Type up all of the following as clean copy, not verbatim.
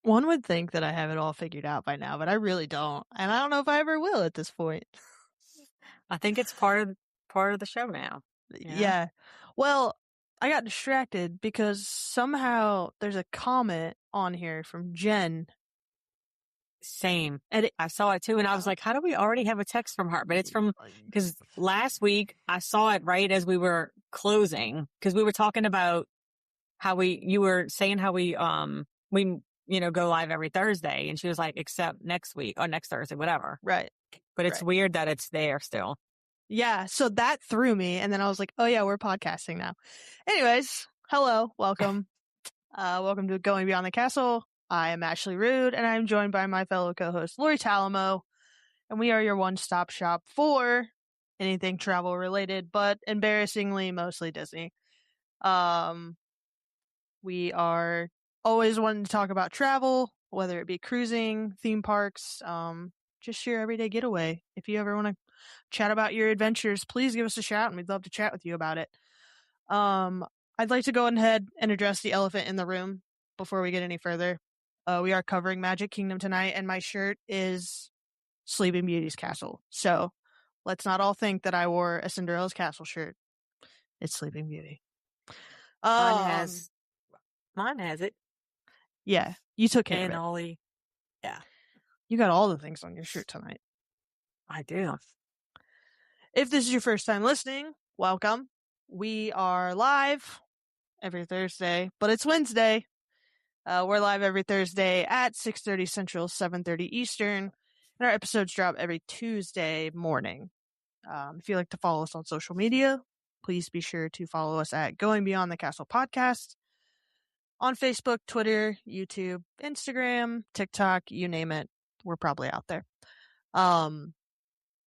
One would think that I have it all figured out by now, but I really don't. And I don't know if I ever will at this point. I think it's part of the show now. Yeah. Well, I got distracted because somehow there's a comment on here from Jen. Same. And I saw it too, and I was like, how do we already have a text from her? But it's from, because last week I saw it right as we were closing, because we were talking about how you were saying how we go live every Thursday, and she was like, except next week or next Thursday, whatever. Right. But it's weird that it's there still. Yeah. So that threw me. And then I was like, oh yeah, we're podcasting now. Anyways, hello. Welcome. Welcome to Going Beyond the Castle. I am Ashley Rude, and I'm joined by my fellow co-host, Lori Talamo. And we are your one-stop shop for anything travel related, but embarrassingly, mostly Disney. We are always wanting to talk about travel, whether it be cruising, theme parks, just your everyday getaway. If you ever want to chat about your adventures, please give us a shout, and we'd love to chat with you about it. I'd like to go ahead and address the elephant in the room before we get any further. We are covering Magic Kingdom tonight, and my shirt is Sleeping Beauty's castle. So let's not all think that I wore a Cinderella's castle shirt. It's Sleeping Beauty. Mine has it. Yeah, you took care and of it. Ollie. Yeah. You got all the things on your shirt tonight. I do. If this is your first time listening, welcome. We are live every Thursday, but it's Wednesday. We're live every Thursday at 6:30 Central, 7:30 Eastern, and our episodes drop every Tuesday morning. If you'd like to follow us on social media, please be sure to follow us at Going Beyond the Castle Podcast on Facebook, Twitter, YouTube, Instagram, TikTok, you name it. We're probably out there. And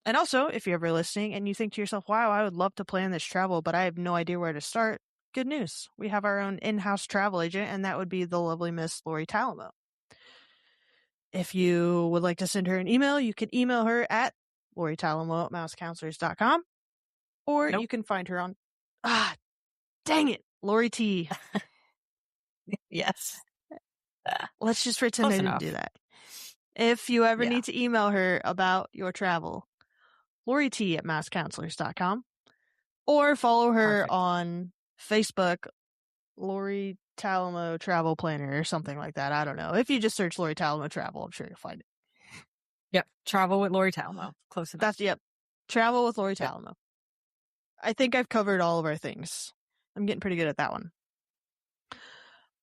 also, if you're ever listening and you think to yourself, wow, I would love to plan this travel, but I have no idea where to start. Good news. We have our own in-house travel agent, and that would be the lovely Miss Lori Talamo. If you would like to send her an email, you can email her at LoriTalamo@mousecounselors.com, or you can find her on, dang it, Lori T. Yes. Let's just pretend I didn't do that. If you ever need to email her about your travel, Lori T @mousecounselors.com, or follow her on Facebook, Lori Talamo Travel Planner or something like that. I don't know. If you just search Lori Talamo Travel, I'm sure you'll find it. Yep. Travel with Lori Talamo. Close enough. Travel with Lori Talamo. I think I've covered all of our things. I'm getting pretty good at that one.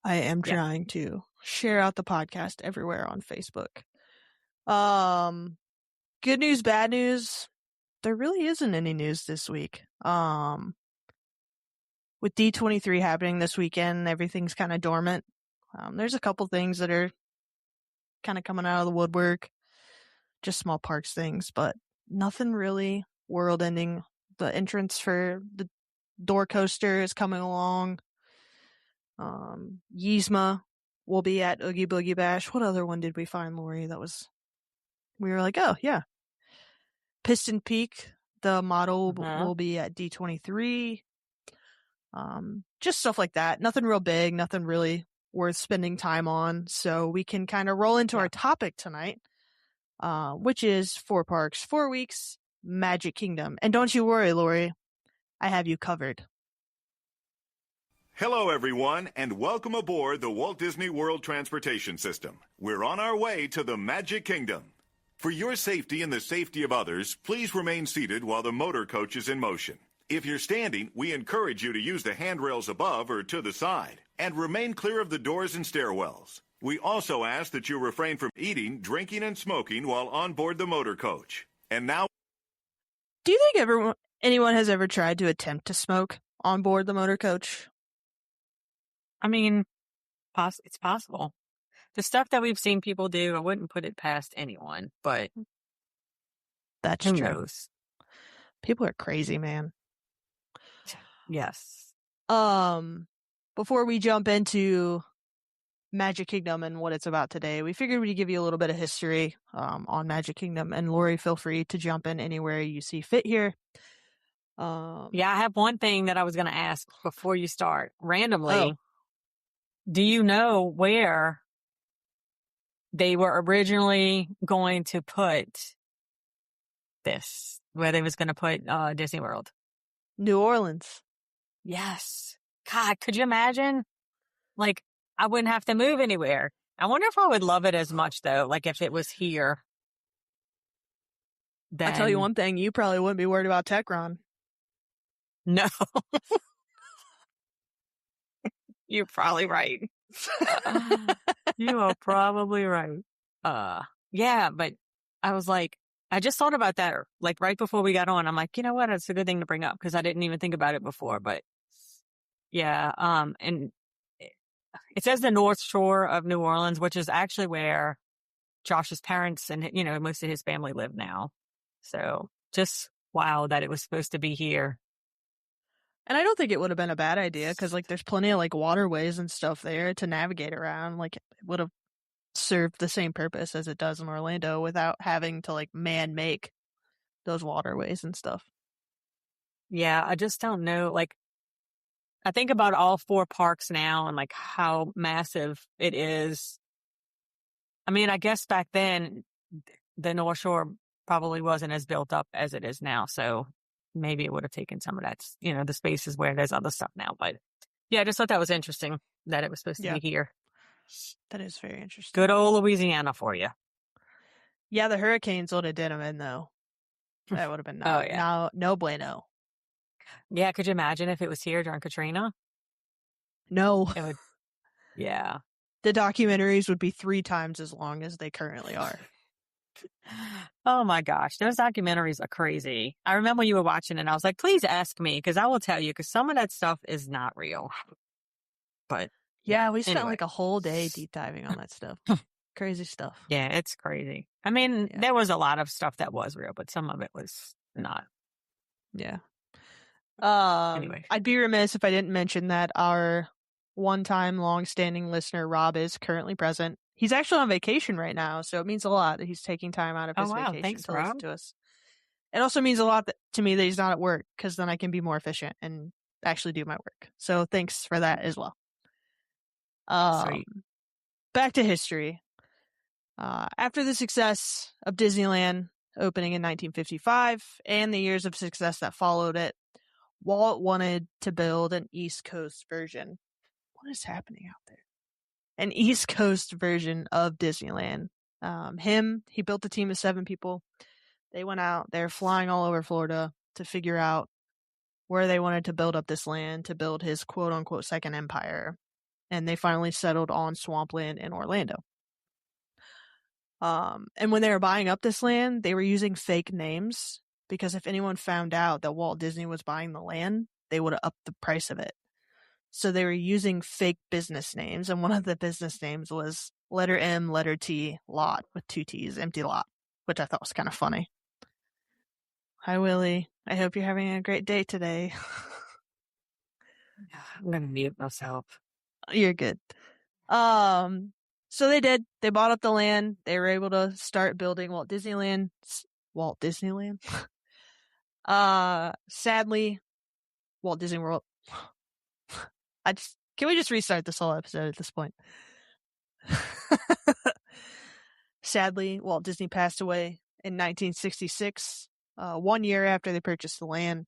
I am trying to share out the podcast everywhere on Facebook. Good news, bad news. There really isn't any news this week. With D23 happening this weekend, everything's kind of dormant. There's a couple things that are kind of coming out of the woodwork. Just small parks things, but nothing really world ending. The entrance for the door coaster is coming along. Yzma will be at Oogie Boogie Bash. What other one did we find, Lori? We were like, oh yeah. Piston Peak, the model will be at D23. Just stuff like that. Nothing real big, nothing really worth spending time on. So we can kind of roll into our topic tonight, which is 4 parks, 4 weeks, Magic Kingdom. And don't you worry, Lori, I have you covered. Hello, everyone, and welcome aboard the Walt Disney World Transportation System. We're on our way to the Magic Kingdom. For your safety and the safety of others, please remain seated while the motor coach is in motion. If you're standing, we encourage you to use the handrails above or to the side, and remain clear of the doors and stairwells. We also ask that you refrain from eating, drinking, and smoking while on board the motor coach. And now... Do you think anyone has ever tried to attempt to smoke on board the motor coach? I mean, it's possible. The stuff that we've seen people do, I wouldn't put it past anyone, but That's who true. knows? People are crazy, man. Yes. Before we jump into Magic Kingdom and what it's about today, we figured we'd give you a little bit of history on Magic Kingdom. And Lori, feel free to jump in anywhere you see fit here. Yeah, I have one thing that I was going to ask before you start. Randomly, Oh. Do you know where they were originally going to put this? Where they was going to put Disney World? New Orleans. Yes. God, could you imagine? Like, I wouldn't have to move anywhere. I wonder if I would love it as much, though, like if it was here. I'll tell you Then, one thing, you probably wouldn't be worried about Techron. no. You're probably right. You are probably right. Yeah, but I was like, I just thought about that like right before we got on. I'm like, you know what? It's a good thing to bring up because I didn't even think about it before. But yeah, and it says the North Shore of New Orleans, which is actually where Josh's parents and most of his family live now. So just wow that it was supposed to be here. And I don't think it would have been a bad idea because, like, there's plenty of, like, waterways and stuff there to navigate around. Like, it would have served the same purpose as it does in Orlando without having to, like, man-make those waterways and stuff. Yeah, I just don't know. Like, I think about all 4 parks now and, like, how massive it is. I mean, I guess back then, the North Shore probably wasn't as built up as it is now. So maybe it would have taken some of that, the spaces where there's other stuff now. But yeah, I just thought that was interesting that it was supposed to be here. That is very interesting. Good old Louisiana for you. Yeah, the hurricanes would have did them in, though. That would have been no bueno. Yeah, could you imagine if it was here during Katrina? No. It would. Yeah. The documentaries would be 3 times as long as they currently are. Oh my gosh, those documentaries are crazy. I remember you were watching and I was like, please ask me because I will tell you because some of that stuff is not real. But yeah, we spent anyway. like a whole day deep diving on that stuff. Crazy stuff. Yeah, it's crazy. I mean, there was a lot of stuff that was real, but some of it was not. Yeah. Anyway. I'd be remiss if I didn't mention that our one-time long-standing listener, Rob, is currently present. He's actually on vacation right now, so it means a lot that he's taking time out of his vacation Thanks, to Rob. listen to us. It also means a lot to me that he's not at work, because then I can be more efficient and actually do my work. So thanks for that as well. Sweet. Back to history. After the success of Disneyland opening in 1955 and the years of success that followed it, Walt wanted to build an East Coast version. What is happening out there? An East Coast version of Disneyland. He built a team of 7 people. They went out, they're flying all over Florida to figure out where they wanted to build up this land to build his quote unquote second empire. And they finally settled on Swampland in Orlando. And when they were buying up this land, they were using fake names because if anyone found out that Walt Disney was buying the land, they would have upped the price of it. So they were using fake business names, and one of the business names was letter M, letter T, lot, with 2 T's, empty lot, which I thought was kind of funny. Hi, Willie. I hope you're having a great day today. I'm going to mute myself. You're good. So they did. They bought up the land. They were able to start building Walt Disneyland. Sadly, Walt Disney World. Can we just restart this whole episode at this point? Sadly, Walt Disney passed away in 1966, 1 year after they purchased the land.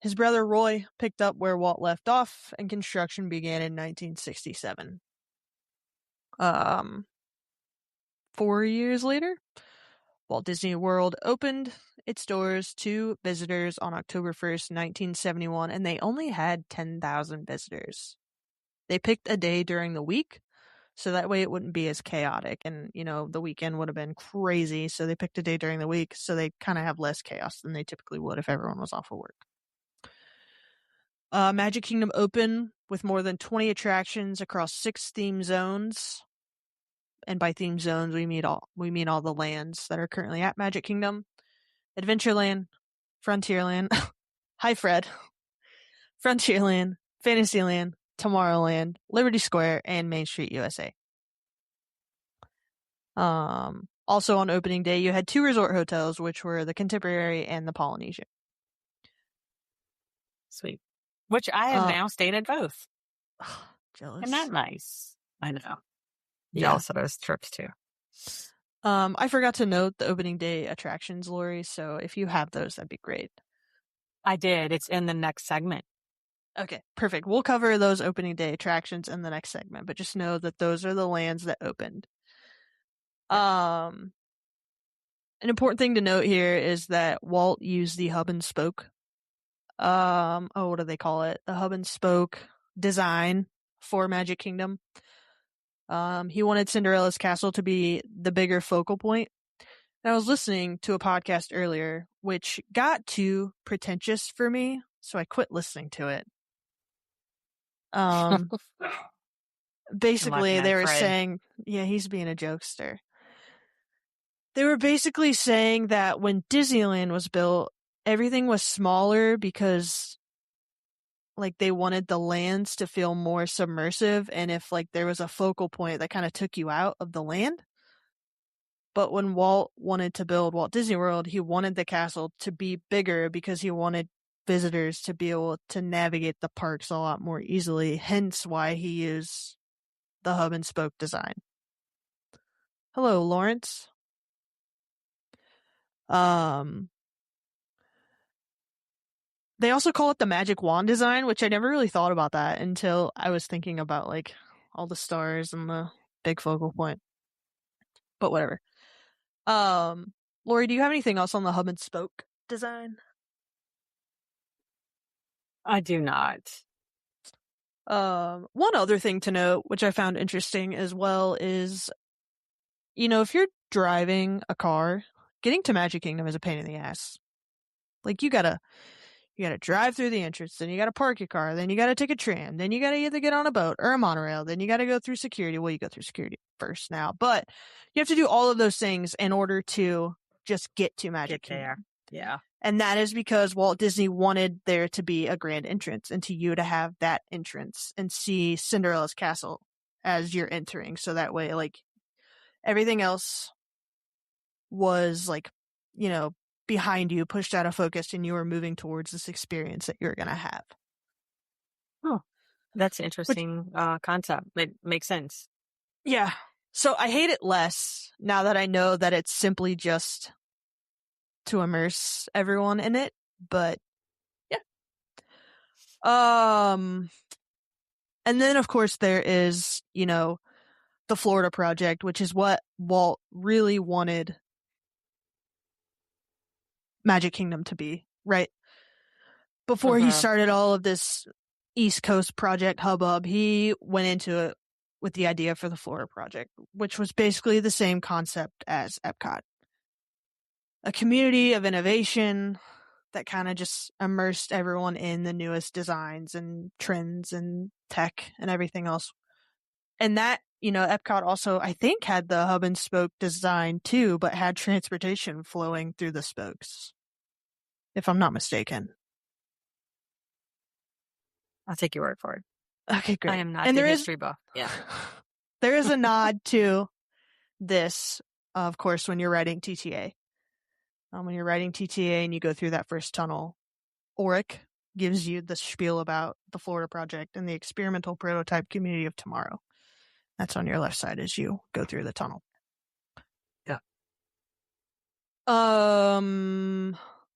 His brother Roy picked up where Walt left off, and construction began in 1967. 4 years later, Walt Disney World opened its doors to visitors on October 1st, 1971, and they only had 10,000 visitors. They picked a day during the week So that way it wouldn't be as chaotic, and, the weekend would have been crazy, so they picked a day during the week, so they kind of have less chaos than they typically would if everyone was off of work. Magic Kingdom open with more than 20 attractions across 6 theme zones. And by theme zones, we mean all the lands that are currently at Magic Kingdom. Adventureland, Frontierland, hi Fred, Frontierland, Fantasyland, Tomorrowland, Liberty Square, and Main Street USA. Also on opening day, you had 2 resort hotels, which were the Contemporary and the Polynesian. Sweet. Which I have now stayed at both. Jealous. Isn't that nice? I know. Yeah. Jealous of those trips too. I forgot to note the opening day attractions, Lori, so if you have those, that'd be great. I did. It's in the next segment. Okay, perfect. We'll cover those opening day attractions in the next segment, but just know that those are the lands that opened. An important thing to note here is that Walt used the hub and spoke. What do they call it? The hub and spoke design for Magic Kingdom. He wanted Cinderella's castle to be the bigger focal point. And I was listening to a podcast earlier, which got too pretentious for me, so I quit listening to it. Basically, they were saying, yeah, he's being a jokester. They were basically saying that when Disneyland was built, everything was smaller because, like, they wanted the lands to feel more submersive, and if, like, there was a focal point that kind of took you out of the land. But when Walt wanted to build Walt Disney World, he wanted the castle to be bigger because he wanted visitors to be able to navigate the parks a lot more easily, hence why he used the hub and spoke design. Hello, Lawrence. They also call it the magic wand design, which I never really thought about that until I was thinking about, like, all the stars and the big focal point. But whatever. Lori, do you have anything else on the hub and spoke design? I do not. One other thing to note, which I found interesting as well, is, if you're driving a car, getting to Magic Kingdom is a pain in the ass. Like, you gotta drive through the entrance, then you gotta park your car, then you gotta take a tram, then you gotta either get on a boat or a monorail, then you gotta go through security. Well, you go through security first now, but you have to do all of those things in order to just get to Magic Kingdom. Yeah. And that is because Walt Disney wanted there to be a grand entrance and to you to have that entrance and see Cinderella's castle as you're entering. So that way, like, everything else was, like, behind you, pushed out of focus, and you were moving towards this experience that you're going to have. Oh, that's an interesting concept. It makes sense. Yeah. So I hate it less now that I know that it's simply just to immerse everyone in it, but yeah. And then of course there is, the Florida project, which is what Walt really wanted Magic Kingdom to be, right? Before he started all of this East Coast project hubbub, he went into it with the idea for the Florida project, which was basically the same concept as Epcot. A community of innovation that kind of just immersed everyone in the newest designs and trends and tech and everything else. And that, Epcot also, I think, had the hub and spoke design too, but had transportation flowing through the spokes, if I'm not mistaken. I'll take your word for it. Okay, great. I am not the history buff. Yeah. There is a nod to this, of course, when you're writing TTA. When you're writing TTA and you go through that first tunnel, Auric gives you the spiel about the Florida project and the experimental prototype community of tomorrow. That's on your left side as you go through the tunnel. Yeah.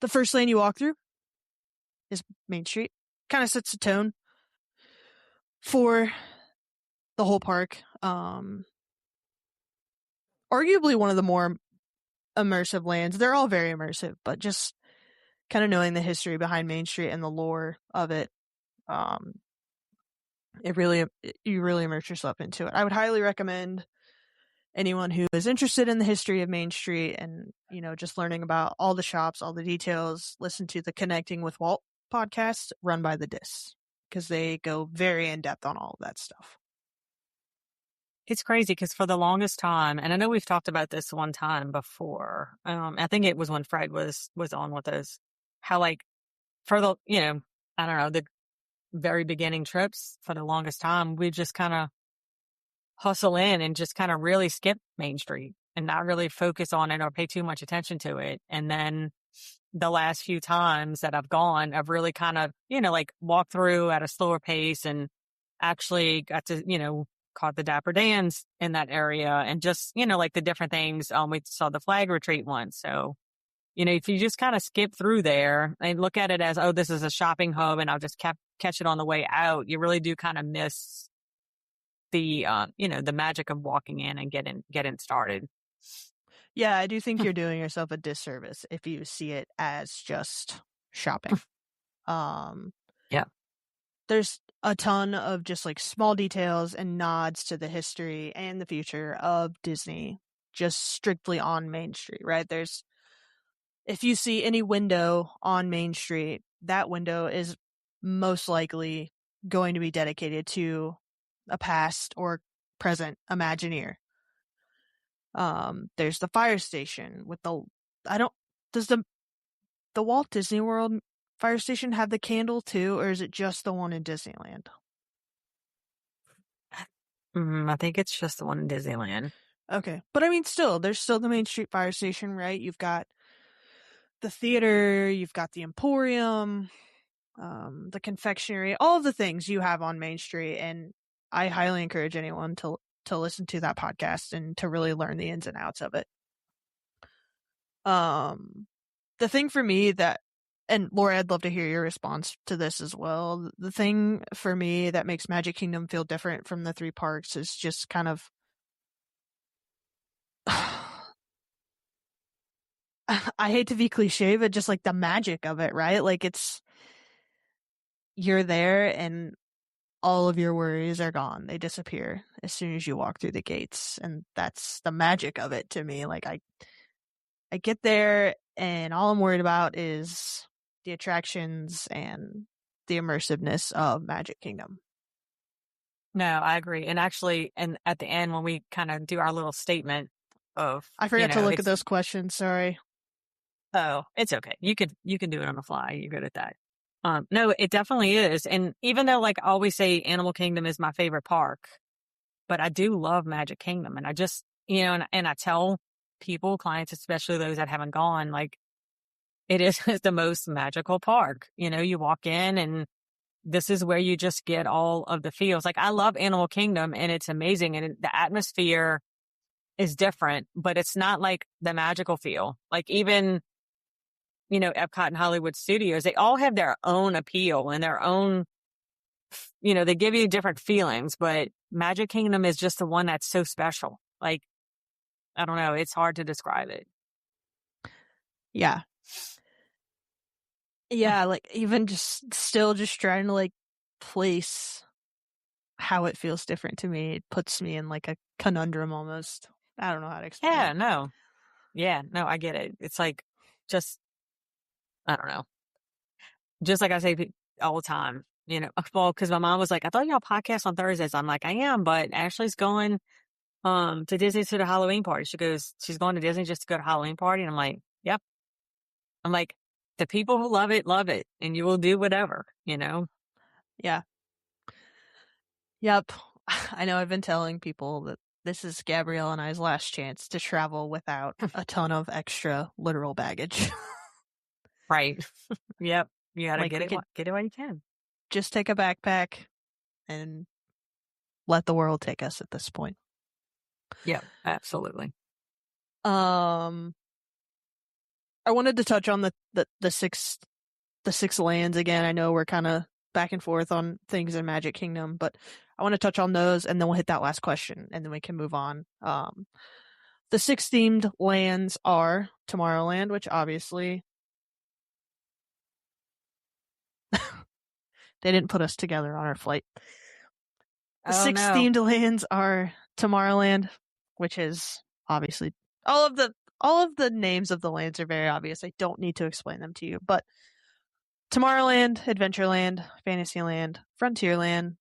The first lane you walk through is Main Street. Kind of sets the tone for the whole park. Arguably one of the more immersive lands. They're all very immersive, but just kind of knowing the history behind Main Street and the lore of it you really immerse yourself into it. I would highly recommend anyone who is interested in the history of Main Street and, just learning about all the shops, all the details, listen to the Connecting with Walt podcast run by the Dis, because they go very in depth on all of that stuff. It's crazy because for the longest time, and I know we've talked about this one time before. I think it was when Fred was on with us. How like for the I don't know, the very beginning trips for the longest time, we just kind of hustle in and just kind of really skip Main Street and not really focus on it or pay too much attention to it. And then the last few times that I've gone, I've really kind of like walked through at a slower pace and actually got to caught the Dapper Dans in that area and just, like the different things. We saw the flag retreat once. So, if you just kind of skip through there and look at it as, oh, this is a shopping hub and I'll just catch it on the way out, you really do kind of miss the, the magic of walking in and getting started. Yeah, I do think you're doing yourself a disservice if you see it as just shopping. Yeah. There's a ton of just like small details and nods to the history and the future of Disney just strictly on Main Street, right? If you see any window on Main Street, that window is most likely going to be dedicated to a past or present Imagineer. There's the fire station with does the Walt Disney World fire station have the candle too, or is it just the one in Disneyland? I think it's just the one in Disneyland. Okay. But I mean, there's still the Main Street fire station, right? You've got the theater, you've got the Emporium, the confectionery, all of the things you have on Main Street. And I highly encourage anyone to listen to that podcast and to really learn the ins and outs of it. The thing for me and Laura, I'd love to hear your response to this as well. The thing for me that makes Magic Kingdom feel different from the three parks is just kind of I hate to be cliche, but just like the magic of it, right? Like you're there and all of your worries are gone. They disappear as soon as you walk through the gates. And that's the magic of it to me. Like I get there and all I'm worried about is the attractions and the immersiveness of Magic Kingdom. No, I agree. And actually, and at the end, when we kind of do our little statement of, I forgot to look at those questions. Sorry. Oh, it's okay. You can do it on the fly. You're good at that. No, it definitely is. And even though like I always say Animal Kingdom is my favorite park, but I do love Magic Kingdom. And I just, and I tell people, clients, especially those that haven't gone, like it is the most magical park. You walk in and this is where you just get all of the feels. Like I love Animal Kingdom and it's amazing. And the atmosphere is different, but it's not like the magical feel. Like even, Epcot and Hollywood Studios, they all have their own appeal and their own, they give you different feelings, but Magic Kingdom is just the one that's so special. Like, I don't know. It's hard to describe it. Yeah. Yeah. Like even still trying to like place how it feels different to me. It puts me in like a conundrum almost. I don't know how to explain Yeah, it. no. Yeah, no, I get it. It's like just, I don't know. Just like I say all the time, well, because my mom was like, I thought y'all podcast on Thursdays. I'm like, I am, but Ashley's going to Disney to the Halloween party. She goes, she's going to Disney just to go to Halloween party. And I'm like, yep. I'm like, the people who love it, and you will do whatever, Yeah. Yep. I know I've been telling people that this is Gabrielle and I's last chance to travel without a ton of extra literal baggage. Right. Yep. You gotta Like get it while you can. Just take a backpack and let the world take us at this point. Yeah, absolutely. I wanted to touch on the six lands again. I know we're kind of back and forth on things in Magic Kingdom, but I want to touch on those and then we'll hit that last question and then we can move on. The 6 themed lands are Tomorrowland, which obviously they didn't put us together on our flight. The Oh six no. themed lands are Tomorrowland, which is obviously all of the names of the lands are very obvious. I don't need to explain them to you, but Tomorrowland, Adventureland, Fantasyland, Frontierland,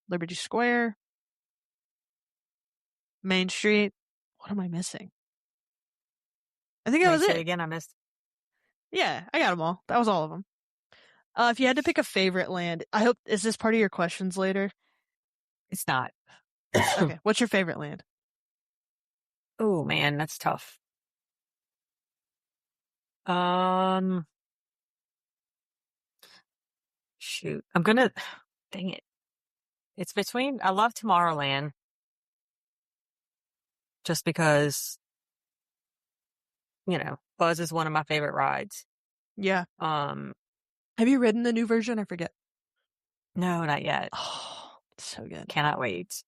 Liberty Square, Main Street. What am I missing? I think that Wait, was say it it. again. I missed. Yeah, I got them all. That was all of them. If you had to pick a favorite land, I hope, is this part of your questions later? It's not. Okay, what's your favorite land? Oh man, that's tough. Um, shoot. I'm gonna, dang it. It's between, I love Tomorrowland just because, Buzz is one of my favorite rides. Yeah. Um, Have you ridden the new version? I forget. no, not yet. Oh, it's so good. Cannot wait.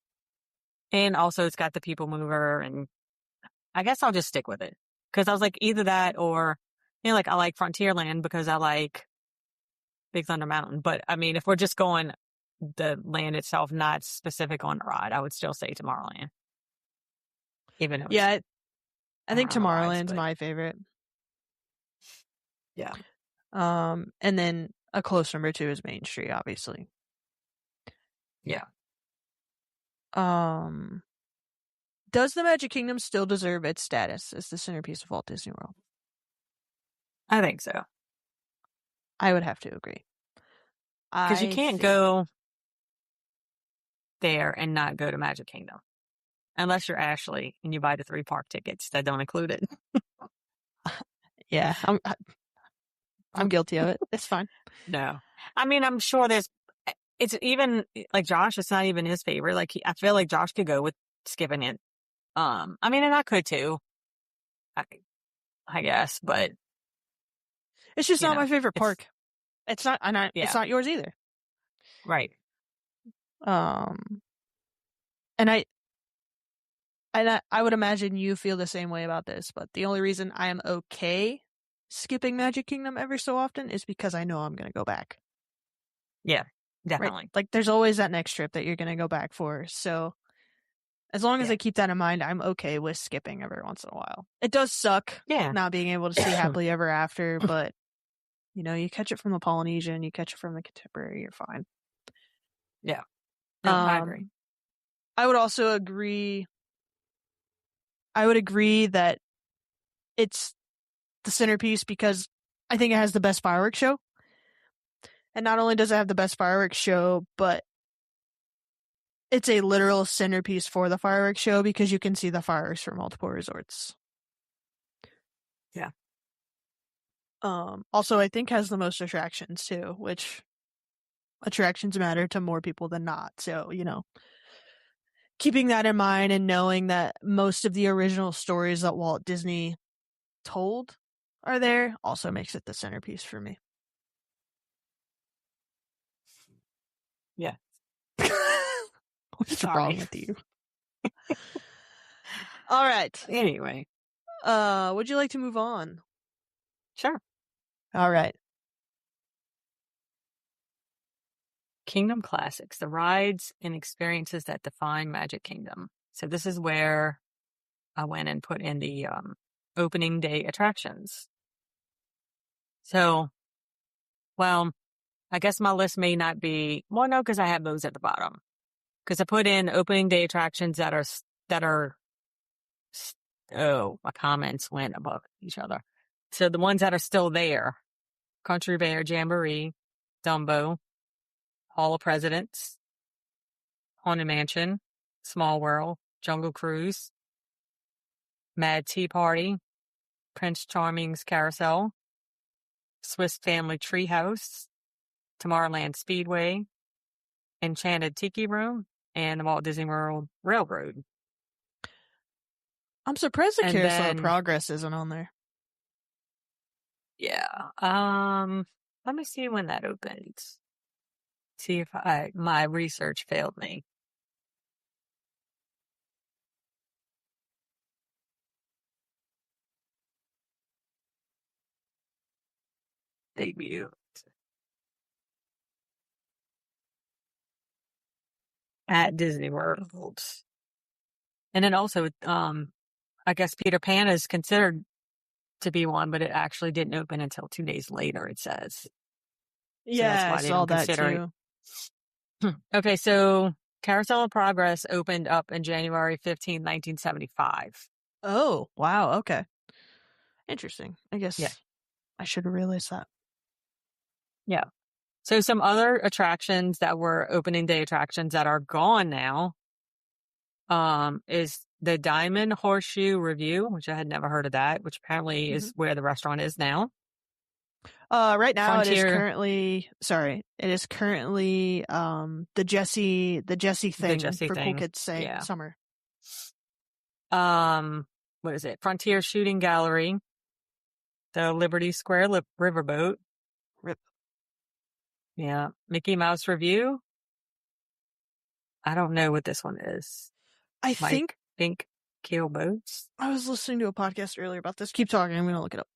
And also it's got the people mover and I guess I'll just stick with it. Cause I was like either that or, like I like Frontierland because I like Big Thunder Mountain. But I mean, if we're just going the land itself, not specific on the ride, I would still say Tomorrowland. Even though it's, Yeah, I think on the rides, Tomorrowland's but my favorite. yeah. And then a close number two is Main Street, obviously. Yeah. Does the Magic Kingdom still deserve its status as the centerpiece of Walt Disney World? I think so. I would have to agree. Cause you I can't think, go there and not go to Magic Kingdom. Unless you're Ashley and you buy the 3 park tickets that don't include it. yeah, I'm guilty of it. It's fine. No. I mean, I'm sure it's even, like Josh, it's not even his favorite. Like, I feel like Josh could go with skipping it. I mean, and I could too, I guess, but, It's just not my favorite it's, park. It's not, it's yeah, not yours either. right. Um, and I would imagine you feel the same way about this, but the only reason I am okay skipping Magic Kingdom every so often is because I know I'm going to go back. Yeah, Right? definitely. Like there's always that next trip that you're going to go back for. So as long as Yeah. I keep that in mind, I'm okay with skipping every once in a while. It does suck Yeah. not being able to see Happily Ever After, but you catch it from the Polynesian, you catch it from the Contemporary, you're fine. Yeah. No, I agree. I would also agree. I would agree that it's the centerpiece because I think it has the best fireworks show. And not only does it have the best fireworks show, but it's a literal centerpiece for the fireworks show because you can see the fireworks from multiple resorts. Yeah. Also, I think has the most attractions too, which attractions matter to more people than not. So, keeping that in mind and knowing that most of the original stories that Walt Disney told are there also makes it the centerpiece for me. Yeah. What's Sorry. wrong with you? All right. Anyway. Would you like to move on? Sure. All right. Kingdom Classics, the rides and experiences that define Magic Kingdom. So this is where I went and put in the opening day attractions. So, well, I guess my list may not be, well, no, because I have those at the bottom. Because I put in opening day attractions that are, oh, my comments went above each other. So the ones that are still there, Country Bear Jamboree, Dumbo, Hall of Presidents, Haunted Mansion, Small World, Jungle Cruise, Mad Tea Party, Prince Charming's Carousel, Swiss Family Treehouse, Tomorrowland Speedway, Enchanted Tiki Room, and the Walt Disney World Railroad. I'm surprised the And Carousel of then, Progress isn't on there. yeah, let me see when that opens. See if my research failed me. Debut. at Disney World. And then also, I guess Peter Pan is considered to be one, but it actually didn't open until 2 days later, it says. So that's Yeah, I why they saw don't that consider it. too. Okay, so Carousel of Progress opened up in January 15, 1975. Oh, wow. Okay. Interesting. I Yeah. guess I should have realized that. Yeah. So some other attractions that were opening day attractions that are gone now is the Diamond Horseshoe Review, which I had never heard of that, which apparently is where the restaurant is now. Right now it is Frontier, currently, the Jesse the thing Jessie for Cool thing. Kids Say Yeah. Summer. What is it? Frontier Shooting Gallery, the Liberty Square Riverboat. Rip. Yeah. Mickey Mouse Review. I don't know what this one is. I think Think Keel Boats. I was listening to a podcast earlier about this. Keep talking. I'm going to look it up.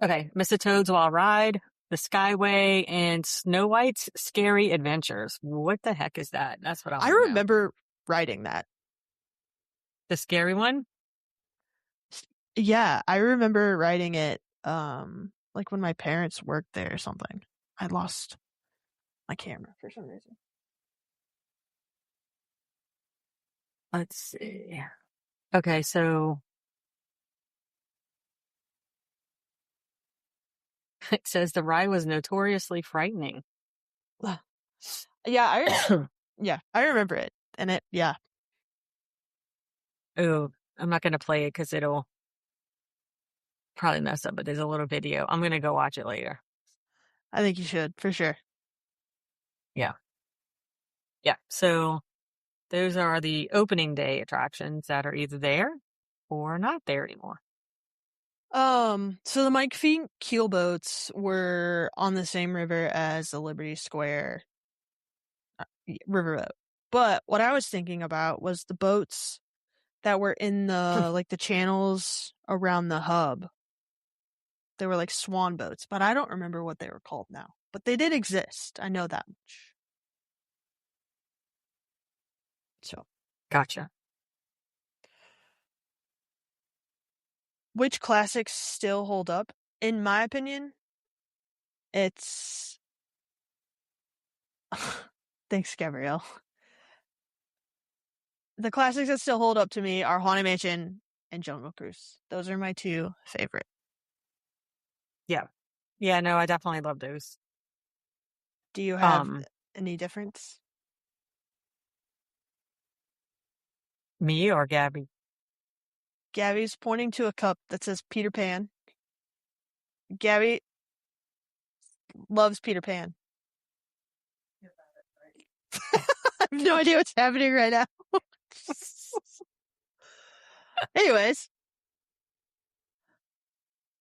Okay. Mr. Toad's Wild Ride, The Skyway, and Snow White's Scary Adventures. What the heck is that? That's what I I want to know. remember writing that. The scary one? Yeah, I remember writing it, like when my parents worked there or something. I lost my camera for some reason. Let's see. Okay, so it says the ride was notoriously frightening. Yeah, I remember it. And yeah. Oh, I'm not going to play it because it'll probably mess up, but there's a little video. I'm going to go watch it later. I think you should, for sure. Yeah. Yeah. So those are the opening day attractions that are either there or not there anymore. So the Mike Fink keel boats were on the same river as the Liberty Square riverboat. But what I was thinking about was the boats that were in the like the channels around the hub. They were like swan boats, but I don't remember what they were called now. But they did exist. I know that much. So, Gotcha. which classics still hold up? In my opinion, it's thanks, Gabrielle. The classics that still hold up to me are Haunted Mansion and Jungle Cruise. Those are my two favorite. Yeah. Yeah, no, I definitely love those. Do you have any difference? Me or Gabby? Gabby's pointing to a cup that says Peter Pan. Gabby loves Peter Pan. I have no idea what's happening right now. Anyways,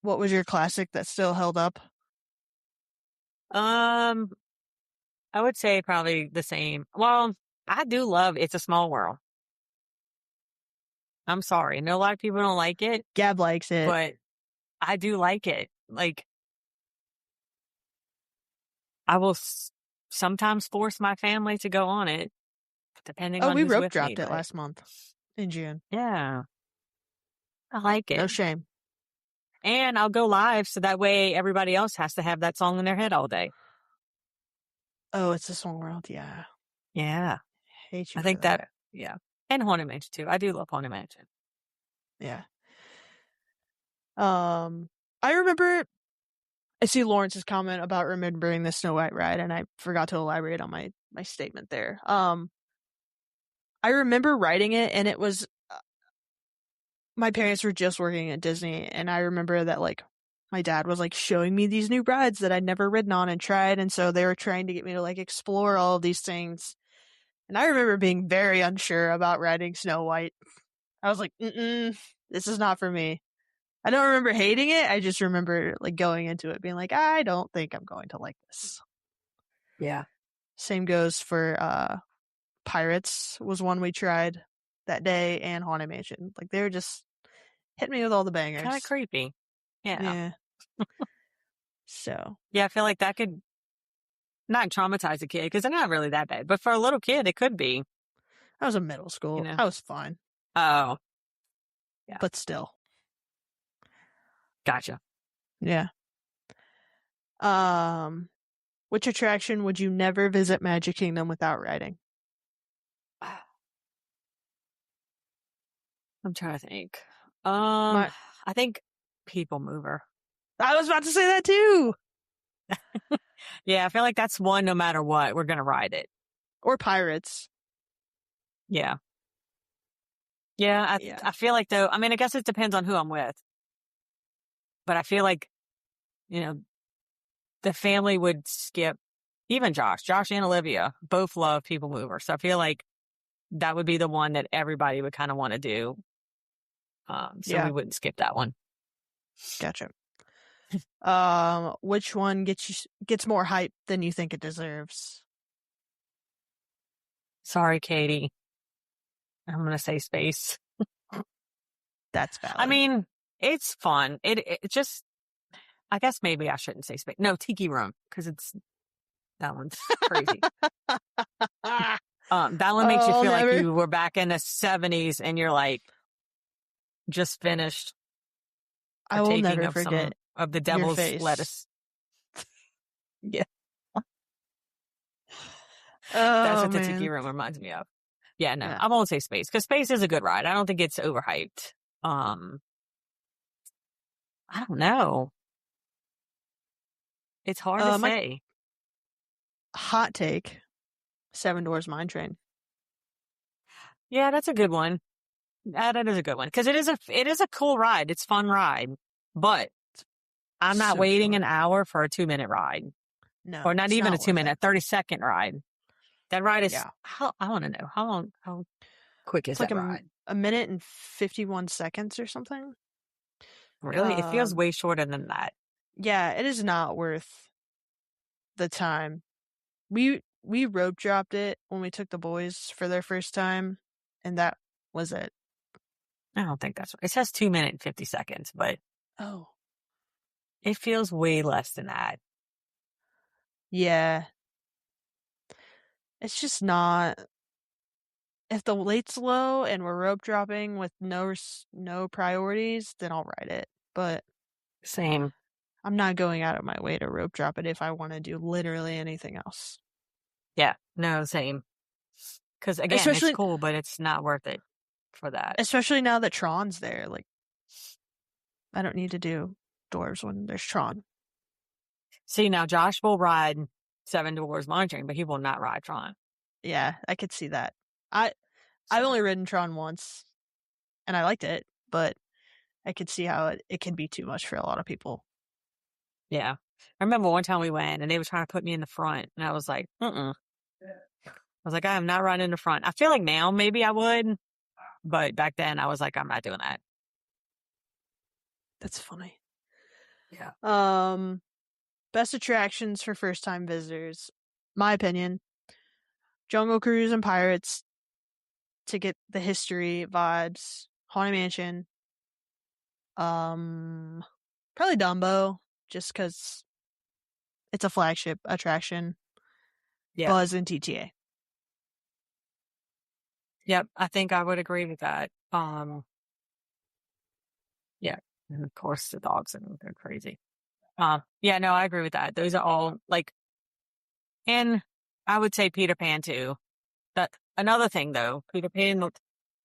what was your classic that still held up? I would say probably the same. Well, I do love It's a Small World. I'm sorry. I know a lot of people don't like it, Gab likes it. but I do like it. Like, I will sometimes force my family to go on it, depending on We who's rope with dropped me. it last month in June. Yeah, I like it. No shame. And I'll go live so that way everybody else has to have that song in their head all day. Oh, It's a Small World. Yeah. Yeah. Hate you I for think that. yeah. And Haunted Mansion too. I do love Haunted Mansion. Yeah. I remember I see Lawrence's comment about remembering the Snow White ride, and I forgot to elaborate on my statement there. I remember writing it, and it was my parents were just working at Disney, and I remember that like my dad was like showing me these new rides that I'd never ridden on and tried, and so they were trying to get me to like explore all of these things. And I remember being very unsure about riding Snow White. I was like, this is not for me. I don't remember hating it. I just remember like going into it being like, I don't think I'm going to like this. Yeah. Same goes for Pirates was one we tried that day, and Haunted Mansion. Like they were just hitting me with all the bangers. Kind of creepy. Yeah. Yeah. So. Yeah, I feel like that could not traumatize a kid because they're not really that bad. But for a little kid, it could be. I was in middle school. You know. I was fine. Oh, yeah. But still. Gotcha. Yeah. Which attraction would you never visit Magic Kingdom without riding? I'm trying to think. My- I think People Mover. I was about to say that too. Yeah, I feel like that's one no matter what. We're going to ride it. Or Pirates. Yeah. Yeah, I feel like though, I mean, I guess it depends on who I'm with. But I feel like, you know, the family would skip, even Josh and Olivia both love People Mover. So I feel like that would be the one that everybody would kind of want to do. So we wouldn't skip that one. Gotcha. Which one gets more hype than you think it deserves? Sorry, Katie. I'm going to say Space. That's valid. I mean, it's fun. It just, I guess maybe I shouldn't say Space. No, Tiki Room, because that one's crazy. That one makes you feel like you were back in the 70s and you're like, just finished. I will never forget of the devil's face. lettuce. Yeah. That's what the Tiki Room reminds me of. Yeah, no, I won't say Space because Space is a good ride. I don't think it's overhyped. I don't know. It's hard to say. Hot take: Seven Dwarfs Mine Train. Yeah, that's a good one. That is a good one because it is a cool ride. It's a fun ride, but I'm not waiting an hour for a 2-minute ride. No, or not even a 2-minute, 30-second ride. That ride is. I want to know how quick is that ride? A minute and 51 seconds or something. Really, it feels way shorter than that. Yeah, it is not worth the time. We rope dropped it when we took the boys for their first time, and that was it. I don't think that's right. It says 2 minutes and 50 seconds, but it feels way less than that. Yeah. It's just not. If the weight's low and we're rope dropping with no priorities, then I'll ride it. But same. I'm not going out of my way to rope drop it if I want to do literally anything else. Yeah, no, same. Because again, it's cool, but it's not worth it for that. Especially now that Tron's there. Like, I don't need to do Dwarves when there's Tron. See, now Josh will ride Seven Dwarfs Mine Train, but he will not ride Tron. Yeah, I could see that. I've only ridden Tron once, and I liked it, but I could see how it can be too much for a lot of people. Yeah. I remember one time we went, and they were trying to put me in the front, and I was like, I was like, I am not riding in the front. I feel like now maybe I would, but back then I was like, I'm not doing that. That's funny. Yeah. Best attractions for first-time visitors. My opinion, Jungle Cruise and Pirates to get the history vibes. Haunted Mansion. Probably Dumbo, just because it's a flagship attraction. Yeah. Buzz and TTA. Yep, I think I would agree with that. Yeah, and of course the dogs, they're crazy. Yeah, no, I agree with that. Those are all like, and I would say Peter Pan too. That another thing though, Peter Pan,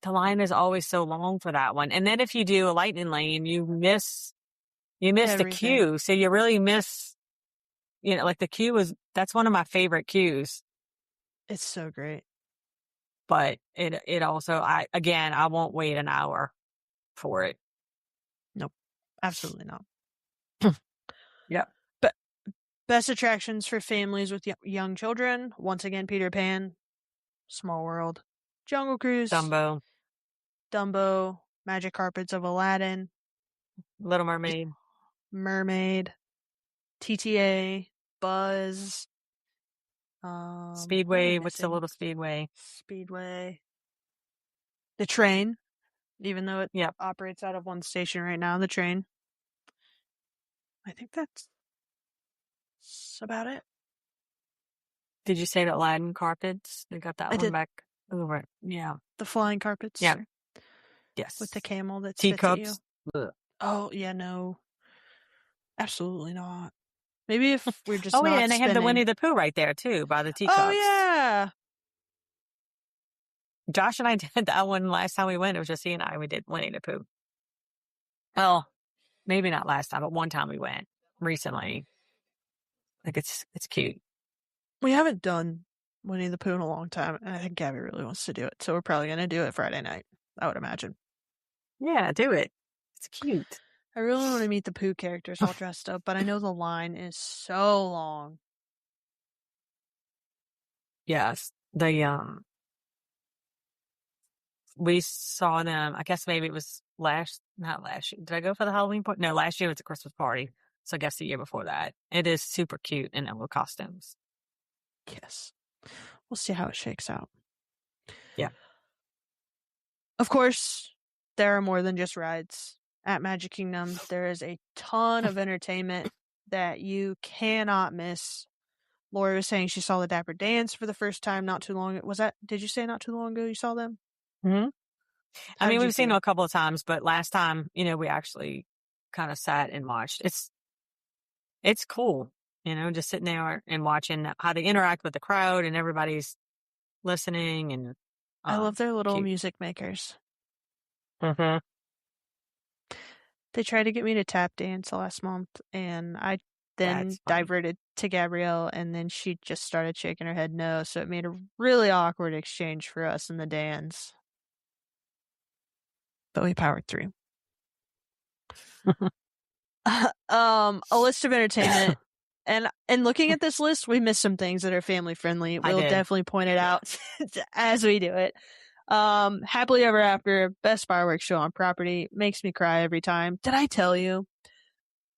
the line is always so long for that one. And then if you do a lightning lane, you miss the queue. So you really miss, like the queue that's one of my favorite queues. It's so great. But it also, I won't wait an hour for it. Nope. Absolutely not. Yeah. But best attractions for families with young children. Once again, Peter Pan, Small World, Jungle Cruise, Dumbo, Magic Carpets of Aladdin, Little Mermaid, TTA, Buzz, Speedway. What's the little Speedway? Speedway. The train, even though it operates out of one station right now, the train. I think that's about it. Did you say the Aladdin carpets? They got that I one did back over. Yeah. the flying carpets Yeah. Yes. with the camel that spits at you. Teacups. Ugh. Oh, yeah, no. Absolutely not. Maybe if we're just Oh, yeah, not and they have the spinning. Winnie the Pooh right there, too, by the teacups. Oh, yeah. Josh and I did that one last time we went. It was just he and I. We did Winnie the Pooh. Well, maybe not last time, but one time we went recently. Like, it's cute. We haven't done Winnie the Pooh in a long time, and I think Gabby really wants to do it. So we're probably going to do it Friday night, I would imagine. Yeah, do it. It's cute. I really want to meet the Pooh characters all dressed up, but I know the line is so long. Yes. We saw them, I guess maybe it was not last year. Did I go for the Halloween party? No, last year was a Christmas party. So I guess the year before that. It is super cute in little costumes. Yes. We'll see how it shakes out. Yeah. Of course, there are more than just rides at Magic Kingdom. There is a ton of entertainment that you cannot miss. Lori was saying she saw the Dapper Dance for the first time not too long. Did you say not too long ago you saw them? Mm-hmm. How I mean, did you we've seen feel? it a couple of times, but last time, we actually kind of sat and watched. It's cool, just sitting there and watching how they interact with the crowd and everybody's listening and I love their little cute. music makers. Mm-hmm. They tried to get me to tap dance last month, and I then That's funny. diverted to Gabrielle, and then she just started shaking her head no, so it made a really awkward exchange for us in the dance. But we powered through. A list of entertainment. And looking at this list, we missed some things that are family friendly. We'll definitely point it out as we do it. Happily Ever After, best fireworks show on property, makes me cry every time. Did I tell you?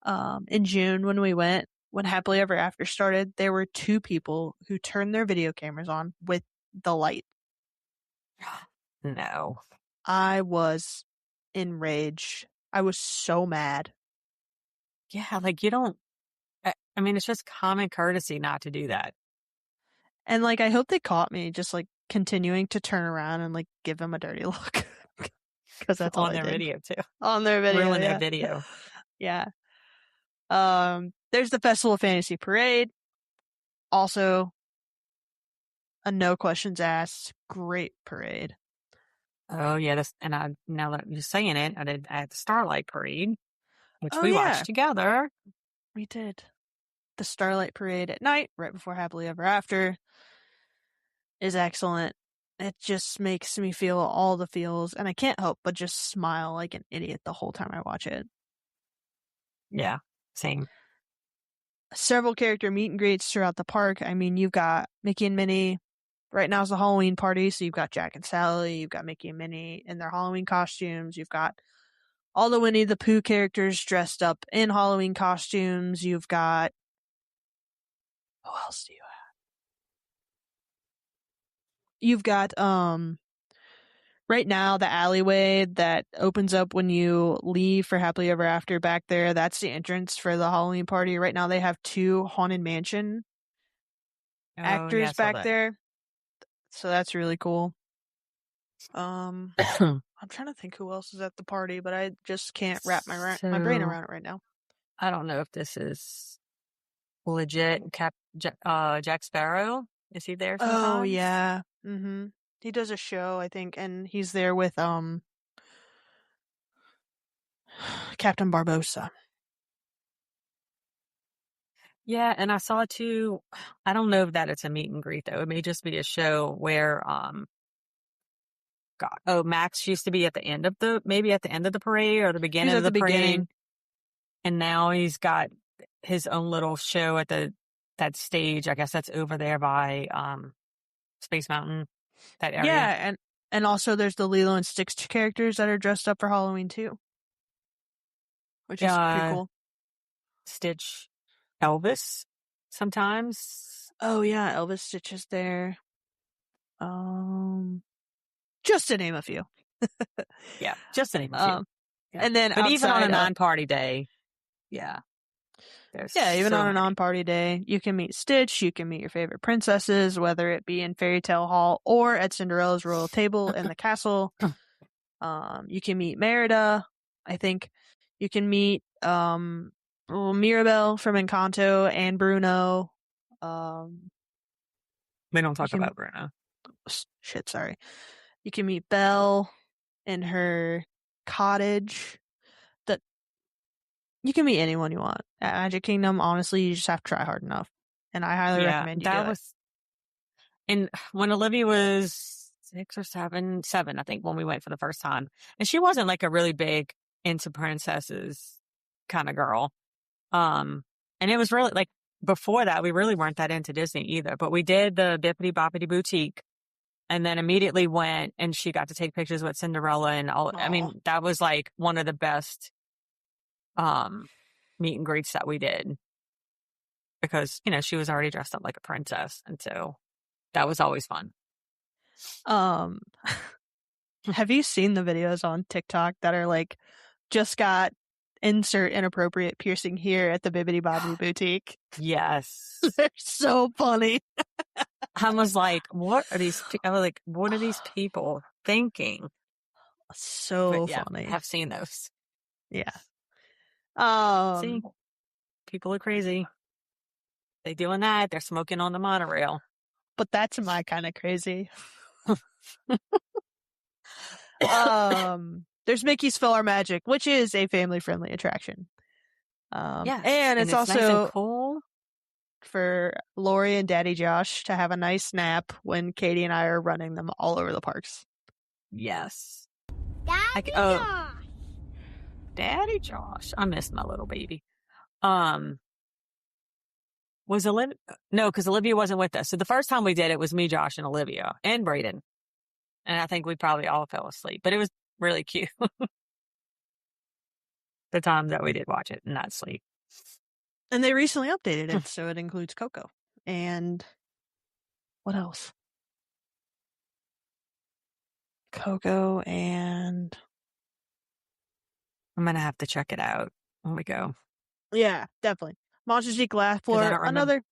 In June when we went, when Happily Ever After started, there were 2 people who turned their video cameras on with the light. No. I was enraged. I was so mad. Yeah, like you don't. I mean, it's just common courtesy not to do that. And I hope they caught me just continuing to turn around and give them a dirty look. Because that's all on I their did. video too. On their video. Ruin yeah. their video. Yeah. There's the Festival of Fantasy Parade. Also, a no questions asked. Great parade. Oh yeah, now that you're saying it, I did at the Starlight Parade, which we yeah. watched together. We did. The Starlight Parade at night, right before Happily Ever After, is excellent. It just makes me feel all the feels, and I can't help but just smile like an idiot the whole time I watch it. Yeah, same. Several character meet and greets throughout the park. I mean, you've got Mickey and Minnie. Right now is the Halloween party, so you've got Jack and Sally, you've got Mickey and Minnie in their Halloween costumes, you've got all the Winnie the Pooh characters dressed up in Halloween costumes, you've got... Who else do you have? You've got, right now, the alleyway that opens up when you leave for Happily Ever After back there, that's the entrance for the Halloween party. Right now they have 2 Haunted Mansion actors back there. So that's really cool. I'm trying to think who else is at the party, but I just can't wrap my brain around it right now. I don't know if this is legit. Jack Sparrow, is he there sometimes? Oh yeah. Mm-hmm. He does a show, I think, and he's there with Captain Barbossa. Yeah, and I saw too. I don't know if that it's a meet and greet though. It may just be a show where Max used to be at the end of the parade or the beginning of the parade, and now he's got his own little show at that stage. I guess that's over there by Space Mountain, that area. Yeah, and also there's the Lilo and Stitch characters that are dressed up for Halloween too, which is pretty cool. Stitch, Elvis, sometimes. Oh yeah, Elvis Stitch is there. Just to name a few. Yeah, just to name a few. Yeah. And then but even on a outside non-party day, yeah. Yeah, even so on a many. non-party day, you can meet Stitch, you can meet your favorite princesses, whether it be in Fairy Tale Hall or at Cinderella's royal table in the castle. You can meet Merida. I think you can meet Mirabelle from Encanto and Bruno. We don't You talk can about Bruno. shit, sorry. You can meet Belle in her cottage. That you can meet anyone you want at Magic Kingdom. Honestly, you just have to try hard enough, and I highly Yeah, recommend you do that it. was. And when Olivia was 6 or 7, I think, when we went for the first time, and she wasn't like a really big into princesses kind of girl. And it was really like before that, we really weren't that into Disney either. But we did the Bippity Boppity Boutique, and then immediately went, and she got to take pictures with Cinderella and all. I Aw. mean, that was like one of the best meet and greets that we did because she was already dressed up like a princess, and so that was always fun. Um, have you seen the videos on TikTok that are like, just got insert inappropriate piercing here at the Bibbidi Bobbidi Boutique? Yes. They're so funny. I was like, what are these? I was like, what are these people thinking? So But yeah, funny. I've seen those. Yeah. See, people are crazy. They doing that. They're smoking on the monorail. But that's my kind of crazy. There's Mickey's PhilharMagic, which is a family-friendly attraction. Yes, and it's nice and also cool for Lori and Daddy Josh to have a nice nap when Katie and I are running them all over the parks. Yes. Daddy Josh. Daddy Josh. I miss my little baby. Was Olivia? No, because Olivia wasn't with us. So the first time we did it was me, Josh, and Olivia, and Brayden. And I think we probably all fell asleep, but it was really cute. The time that we did watch it and not sleep. And they recently updated it, so it includes Coco. And what else? Coco and... I'm going to have to check it out when we go. Yeah, definitely. Monsters Inc. Glass Floor. Another...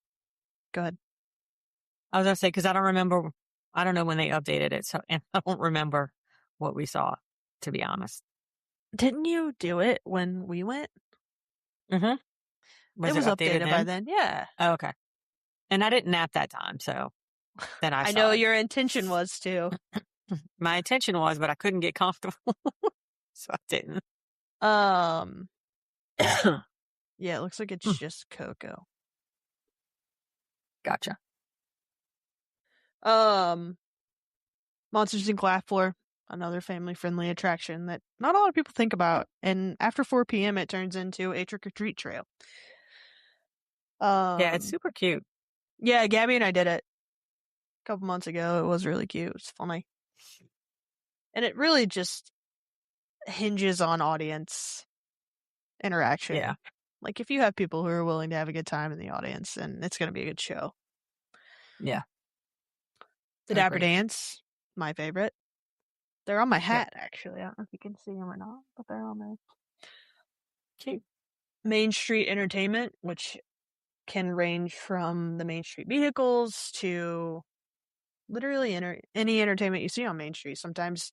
Go ahead. I was going to say, because I don't remember... I don't know when they updated it, so and I don't remember what we saw, to be honest. Didn't you do it when we went? Mm-hmm. It was updated by then, yeah. Oh, okay. And I didn't nap that time, so then I saw know it. your intention was to. My intention was, but I couldn't get comfortable, so I didn't. Yeah, it looks like it's just Coco. Gotcha. Monsters Inc. Glass Floor, another family-friendly attraction that not a lot of people think about. And after 4 p.m., it turns into a trick-or-treat trail. Yeah, it's super cute. Yeah, Gabby and I did it a couple months ago. It was really cute. It's funny. And it really just hinges on audience interaction. Yeah. Like, if you have people who are willing to have a good time in the audience, then it's going to be a good show. Yeah. The Dapper Dance, my favorite. They're on my hat, actually. I don't know if you can see them or not, but they're on there. Cute. Main Street Entertainment, which can range from the Main Street vehicles to literally any entertainment you see on Main Street. Sometimes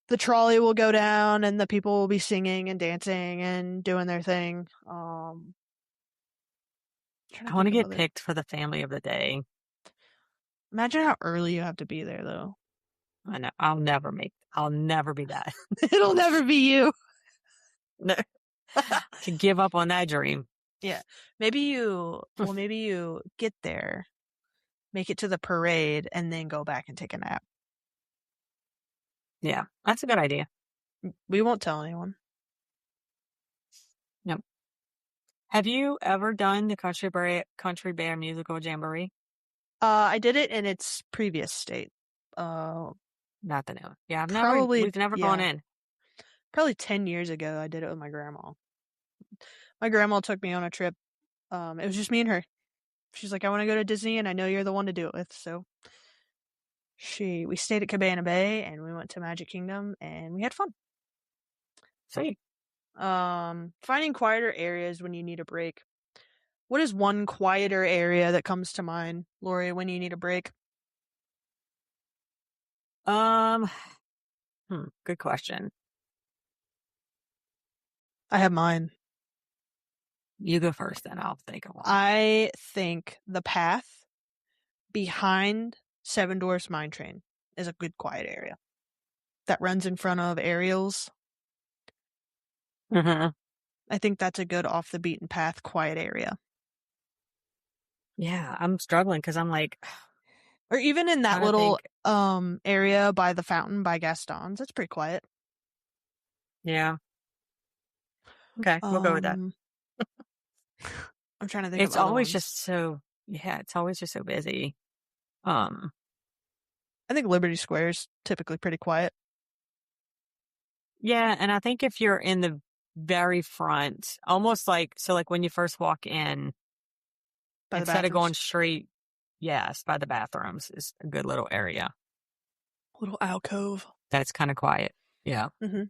the trolley will go down and the people will be singing and dancing and doing their thing. I want to get picked for the family of the day. Imagine how early you have to be there, though. I know. I'll never be that. It'll never be you. No. To give up on that dream. Yeah. Maybe you get there, make it to the parade, and then go back and take a nap. Yeah, that's a good idea. We won't tell anyone. Nope. Have you ever done the Country Bear Musical Jamboree? I did it in its previous state. Not the new. Yeah, we've never gone in. Probably 10 years ago, I did it with my grandma. My grandma took me on a trip. It was just me and her. She's like, I want to go to Disney, and I know you're the one to do it with. So we stayed at Cabana Bay, and we went to Magic Kingdom, and we had fun. Sweet. Finding quieter areas when you need a break. What is one quieter area that comes to mind, Lori, when you need a break? Good question. I have mine. You go first, then I'll think of one. I think the path behind Seven Dwarfs Mine Train is a good quiet area that runs in front of Ariel's. Mm-hmm. I think that's a good off the beaten path quiet area. Yeah, I'm struggling because I'm like, Or even in that trying to little think. area by the fountain by Gaston's. It's pretty quiet. Yeah. Okay, we'll go with that. I'm trying to think It's of other always ones. just so, yeah, it's always just so busy. I think Liberty Square is typically pretty quiet. Yeah, and I think if you're in the very front, almost like, so like when you first walk in, By the instead of going bathrooms. straight, yes, by the bathrooms is a good little area. Little alcove. That's kind of quiet. Yeah. Mm-hmm.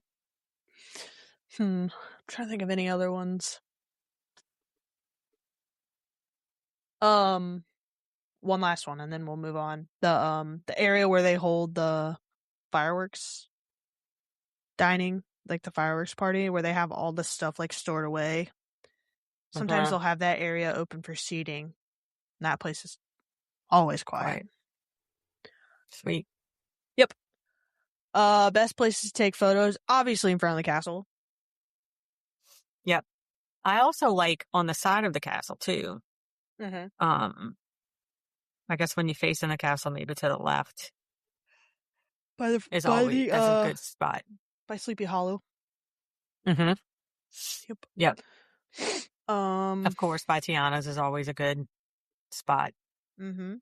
I'm trying to think of any other ones. One last one, and then we'll move on. The area where they hold the fireworks dining, like the fireworks party, where they have all the stuff like stored away. Sometimes they'll have that area open for seating. And that place is always quiet. Sweet. Yep. Best places to take photos, obviously in front of the castle. Yep. I also like on the side of the castle too. Mm-hmm. I guess when you face in the castle, maybe to the left That's a good spot. By Sleepy Hollow. Mm-hmm. Yep. Of course, by Tiana's is always a good spot. Mm-hmm.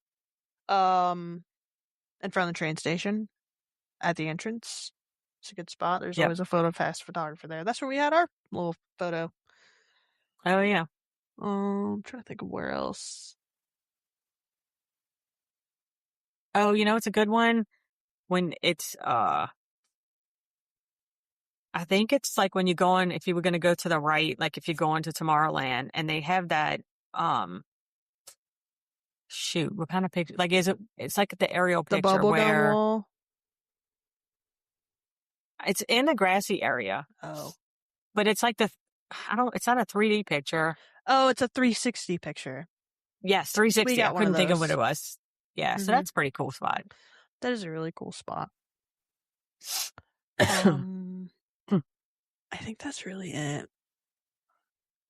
In front of the train station, at the entrance. It's a good spot. There's always a photo fast photographer there. That's where we had our little photo. Oh yeah. I'm trying to think of where else. Oh, it's a good one when it's I think it's like when you go on, if you were going to go to the right, like if you go into Tomorrowland and they have that, shoot, what kind of picture? Like, it's like the aerial The picture bubblegum where wall. it's in the grassy area. Oh. But it's like it's not a 3D picture. Oh, it's a 360 picture. Yes, 360. We got I couldn't think of those. what it was. Yeah, so that's a pretty cool spot. That is a really cool spot. I think that's really it.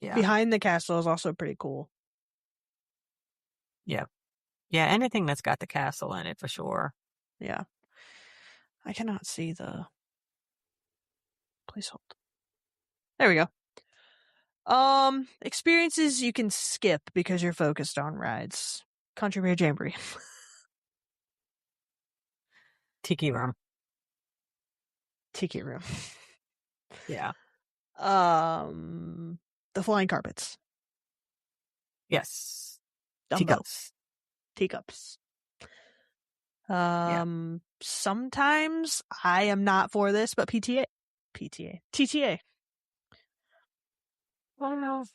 Yeah. Behind the castle is also pretty cool. Yeah. Yeah, anything that's got the castle in it for sure. Yeah. I cannot see the placeholder. There we go. Experiences you can skip because you're focused on rides. Country Bear Jamboree. Tiki Room. Tiki Room. Yeah. The flying carpets. Yes. Dumbbells. Teacups. Sometimes I am not for this, but TTA. Oh no.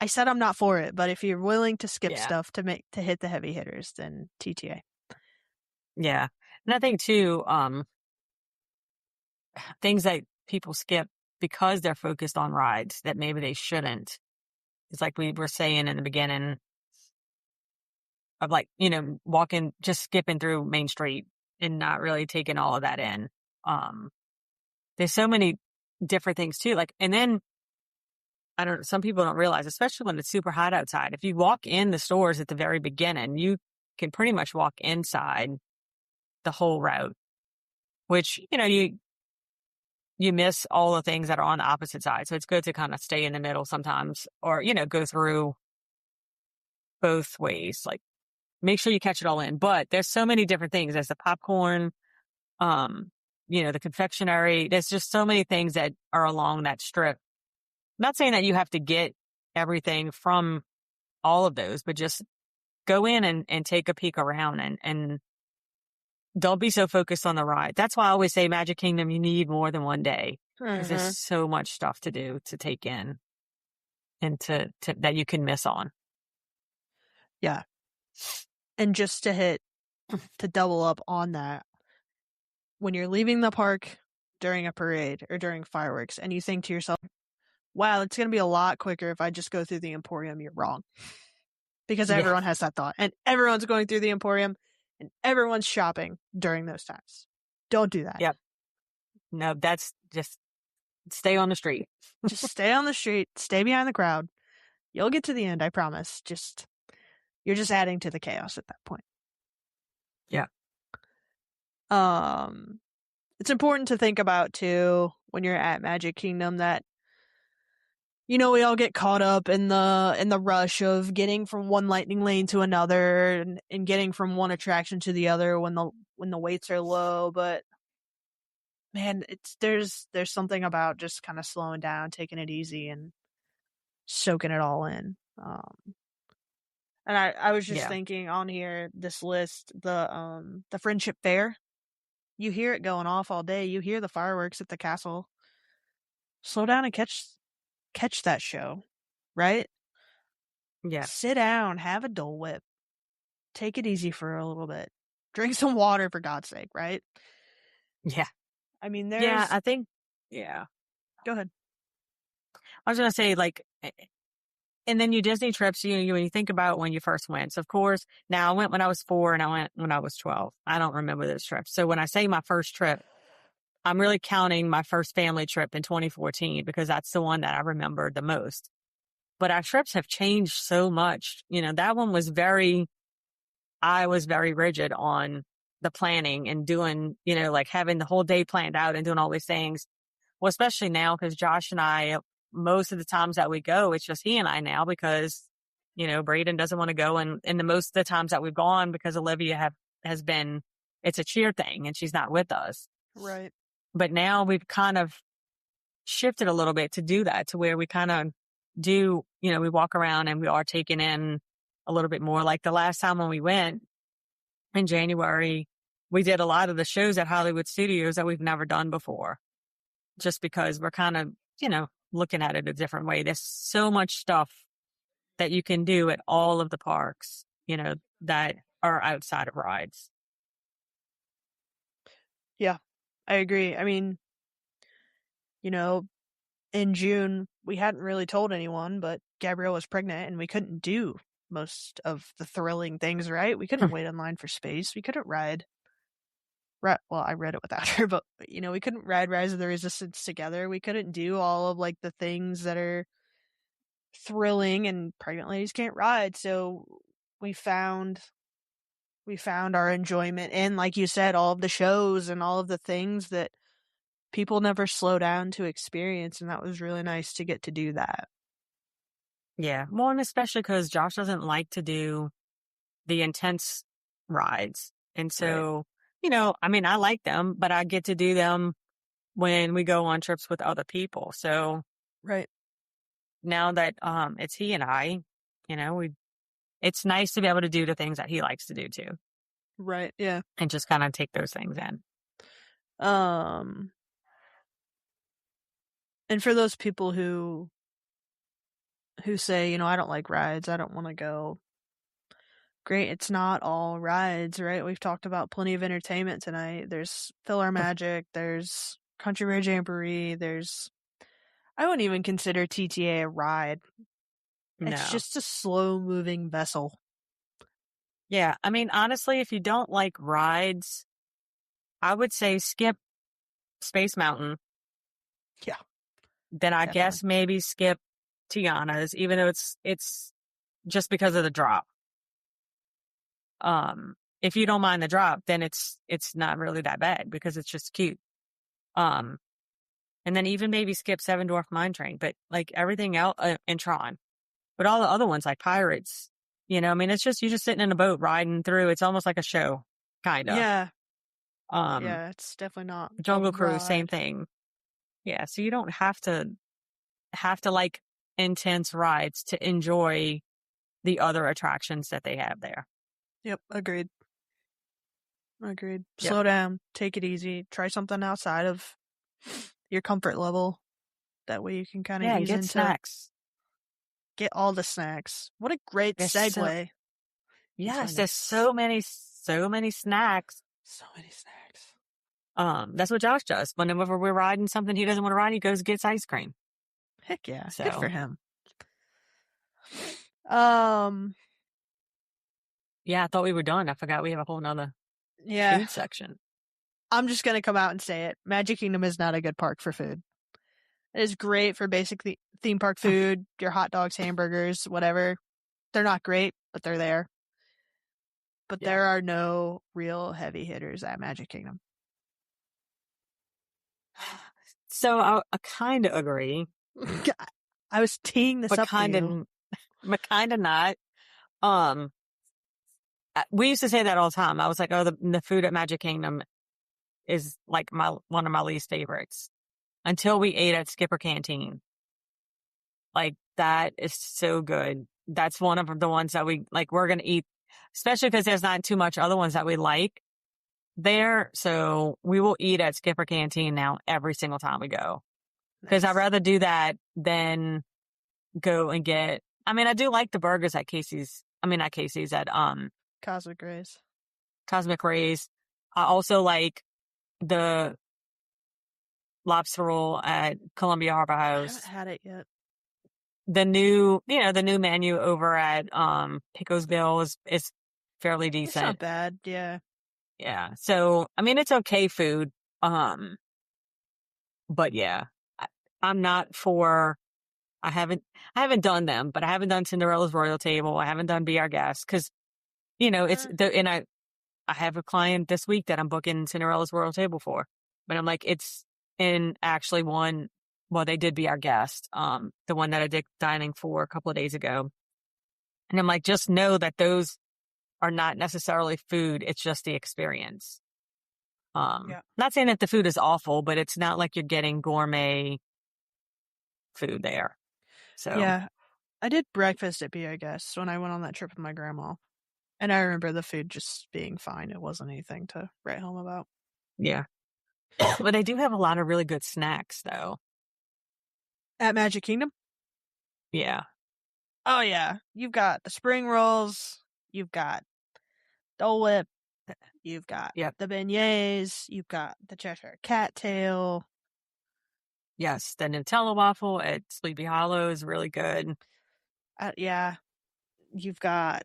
I said I'm not for it, but if you're willing to skip stuff to hit the heavy hitters, then TTA. Yeah. And I think too, things that people skip because they're focused on rides that maybe they shouldn't. It's like we were saying in the beginning of like, just skipping through Main Street and not really taking all of that in. There's so many different things too. Like, and then some people don't realize, especially when it's super hot outside, if you walk in the stores at the very beginning, you can pretty much walk inside the whole route, which, you miss all the things that are on the opposite side. So it's good to kind of stay in the middle sometimes or, go through both ways. Like make sure you catch it all in. But there's so many different things. There's the popcorn, the confectionery. There's just so many things that are along that strip. Not saying that you have to get everything from all of those, but just go in and take a peek around and don't be so focused on the ride. That's why I always say Magic Kingdom, you need more than one day because there's so much stuff to do to take in. and to that you can miss on. Yeah. And just to double up on that, when you're leaving the park during a parade or during fireworks and you think to yourself, wow, it's going to be a lot quicker if I just go through the Emporium, you're wrong. Because Yeah. everyone has that thought. And everyone's going through the Emporium and everyone's shopping during those times. Don't do that. Yep. No, that's just stay on the street. Just stay on the street, stay behind the crowd. You'll get to the end, I promise. You're just adding to the chaos at that point. Yeah. It's important to think about too when you're at Magic Kingdom that we all get caught up in the rush of getting from one lightning lane to another and getting from one attraction to the other when the waits are low, but man, there's something about just kind of slowing down, taking it easy and soaking it all in. And I was just thinking on here, this list, the Friendship Fair, you hear it going off all day. You hear the fireworks at the castle. Slow down and catch that show, right? Yeah. Sit down, have a Dole Whip, take it easy for a little bit, drink some water for God's sake, right? Yeah. I mean, I think. Yeah. Go ahead. I was gonna say, like, and then your Disney trips, when you think about when you first went. So of course, now I went when I was 4 and I went when I was 12. I don't remember those trips. So when I say my first trip, I'm really counting my first family trip in 2014 because that's the one that I remember the most. But our trips have changed so much. That one was I was very rigid on the planning and doing, like having the whole day planned out and doing all these things. Well, especially now because Josh and I, most of the times that we go, it's just he and I now because, Braden doesn't want to go. And the most of the times that we've gone because Olivia has been, it's a cheer thing and she's not with us. Right. But now we've kind of shifted a little bit to do that, to where we kind of do, we walk around and we are taking in a little bit more. Like the last time when we went in January, we did a lot of the shows at Hollywood Studios that we've never done before, just because we're kind of, looking at it a different way. There's so much stuff that you can do at all of the parks, that are outside of rides. Yeah, I agree. I mean, in June, we hadn't really told anyone, but Gabrielle was pregnant and we couldn't do most of the thrilling things, right? We couldn't wait in line for space. We couldn't ride. Well, I read it without her, but we couldn't ride Rise of the Resistance together. We couldn't do all of like the things that are thrilling and pregnant ladies can't ride. So we found our enjoyment in, like you said, all of the shows and all of the things that people never slow down to experience, and that was really nice to get to do that. Yeah. Well, and especially because Josh doesn't like to do the intense rides. And so, I mean, I like them, but I get to do them when we go on trips with other people. So right now that it's he and I, it's nice to be able to do the things that he likes to do too. Right. Yeah. And just kind of take those things in. And for those people who say, I don't like rides, I don't want to go. Great, it's not all rides, right? We've talked about plenty of entertainment tonight. There's Filler Magic, there's Country Bear Jamboree, I wouldn't even consider TTA a ride. No. It's just a slow-moving vessel. Yeah, I mean, honestly, if you don't like rides, I would say skip Space Mountain. Yeah. Then I Definitely. guess maybe skip Tiana's, even though it's just because of the drop. If you don't mind the drop, then it's not really that bad because it's just cute. And then even maybe skip Seven Dwarf Mine Train, but like everything else, and Tron, but all the other ones like Pirates, I mean, it's just, you're just sitting in a boat riding through. It's almost like a show, kind of. Yeah. Yeah, it's definitely not. Jungle Cruise, same thing. Yeah. So you don't have to like intense rides to enjoy the other attractions that they have there. Yep. Agreed. Yep. Slow down, take it easy, try something outside of your comfort level. That way you can kind of ease get into snacks. get all the snacks. What a great There's segue. Yes, there's so many snacks. So many snacks. That's what Josh does. Whenever we're riding something he doesn't want to ride, he goes and gets ice cream. Heck yeah. So. Good for him. Yeah, I thought we were done. I forgot we have a whole nother food section. I'm just going to come out and say it. Magic Kingdom is not a good park for food. It is great for basic theme park food, your hot dogs, hamburgers, whatever. They're not great, but they're there. But there are no real heavy hitters at Magic Kingdom. So I kind of agree. I was teeing this up kind for you. But kind of not. We used to say that all the time. I was like, oh, the food at Magic Kingdom is like one of my least favorites. Until we ate at Skipper Canteen. Like, that is so good. That's one of the ones that we're going to eat, especially because there's not too much other ones that we like there. So we will eat at Skipper Canteen now every single time we go. Because I'd rather do that than go and get, I do like the burgers at Casey's. Not Casey's, at Cosmic Rays. Cosmic Rays. I also like the lobster roll at Columbia Harbor House. I haven't had it yet. The new menu over at Picosville is fairly decent. It's not bad, yeah. Yeah. So it's okay food. But yeah, I'm not for. I haven't done them, but I haven't done Cinderella's Royal Table. I haven't done Be Our Guest because, it's and I have a client this week that I'm booking Cinderella's Royal Table for, but I'm like, it's in actually one. Well, they did Be Our Guest, the one that I did dining for a couple of days ago. And I'm like, just know that those are not necessarily food. It's just the experience. Not saying that the food is awful, but it's not like you're getting gourmet food there. So yeah, I did breakfast at Be Our Guest when I went on that trip with my grandma. And I remember the food just being fine. It wasn't anything to write home about. Yeah. But they do have a lot of really good snacks, though. At Magic Kingdom? Yeah. Oh, yeah. You've got the spring rolls. You've got Dole Whip. You've got the beignets. You've got the Cheshire Cattail. Yes, the Nutella waffle at Sleepy Hollow is really good. Yeah. You've got...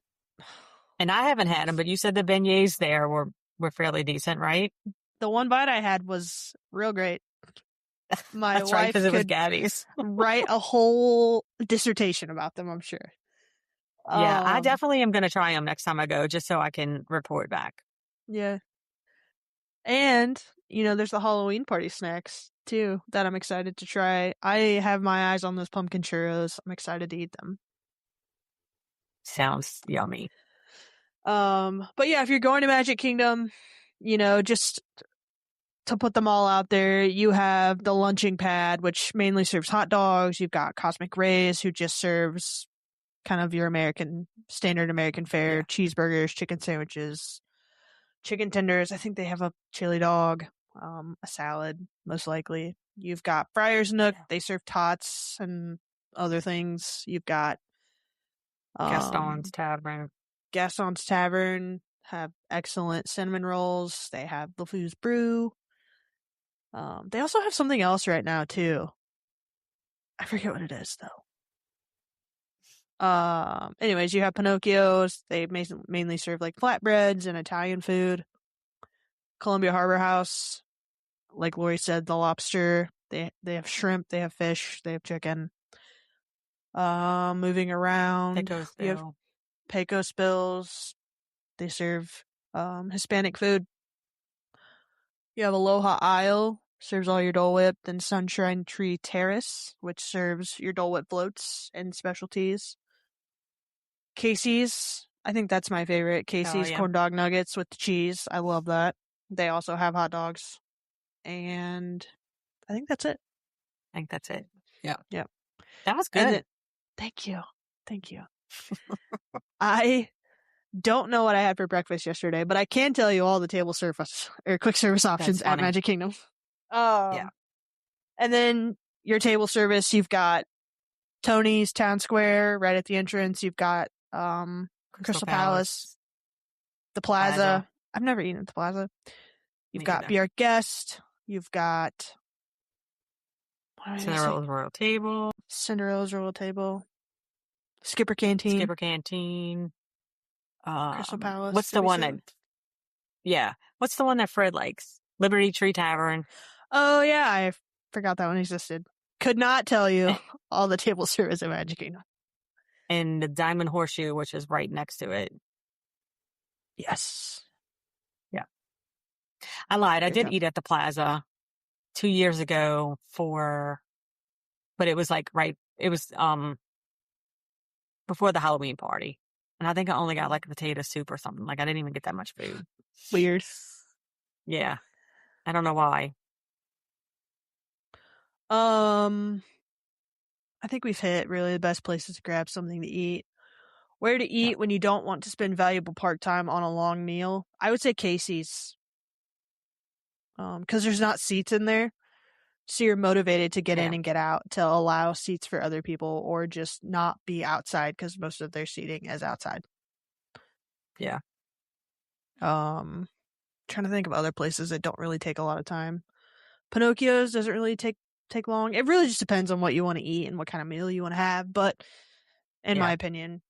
And I haven't had them, but you said the beignets there were fairly decent, right? The one bite I had was real great. My That's wife right, because it was could Gaddy's. write a whole dissertation about them, I'm sure. Yeah, I definitely am going to try them next time I go, just so I can report back. Yeah. And, there's the Halloween party snacks, too, that I'm excited to try. I have my eyes on those pumpkin churros. I'm excited to eat them. Sounds yummy. But yeah, if you're going to Magic Kingdom, just to put them all out there, you have the lunching pad, which mainly serves hot dogs. You've got Cosmic Rays, who just serves kind of your standard American fare, cheeseburgers, chicken sandwiches, chicken tenders. I think they have a chili dog, a salad, most likely. You've got Friar's Nook. They serve tots and other things. You've got Gaston's Tavern. Gaston's Tavern have excellent cinnamon rolls. They have LeFou's Brew. They also have something else right now, too. I forget what it is, though. Anyways, you have Pinocchio's. They mainly serve like flatbreads and Italian food. Columbia Harbor House, like Lori said, the lobster. They have shrimp. They have fish. They have chicken. Moving around, you have Pecos Bills. They serve Hispanic food. You have Aloha Isle, serves all your Dole Whip. Then Sunshine Tree Terrace, which serves your Dole Whip floats and specialties. Casey's, I think that's my favorite. Casey's corn dog nuggets with the cheese. I love that. They also have hot dogs. And I think that's it. Yeah. Yep. That was good. Thank you. I don't know what I had for breakfast yesterday, but I can tell you all the table service or quick service options at Magic Kingdom. And then your table service, you've got Tony's Town Square, right at the entrance. You've got Crystal Palace, the Plaza. I've never eaten at the Plaza. You've got Be Our Guest. You've got Cinderella's Royal Table. Cinderella's Royal Table. Skipper Canteen. Crystal Palace. What's the one that? Yeah. What's the one that Fred likes? Liberty Tree Tavern. Oh yeah, I forgot that one existed. Could not tell you all the table service at Magic Kingdom. And the Diamond Horseshoe, which is right next to it. Yes. Yeah. I lied. I did eat at the Plaza 2 years ago but it was like it was before the Halloween party. And I think I only got like a potato soup or something. Like I didn't even get that much food. Weird. Yeah. I don't know why. I think we've hit really the best places to grab something to eat. Where to eat when you don't want to spend valuable park time on a long meal? I would say Casey's. Because there's not seats in there. So you're motivated to get in and get out to allow seats for other people or just not be outside because most of their seating is outside. Yeah. Trying to think of other places that don't really take a lot of time. Pinocchio's doesn't really take long. It really just depends on what you want to eat and what kind of meal you want to have. But in my opinion,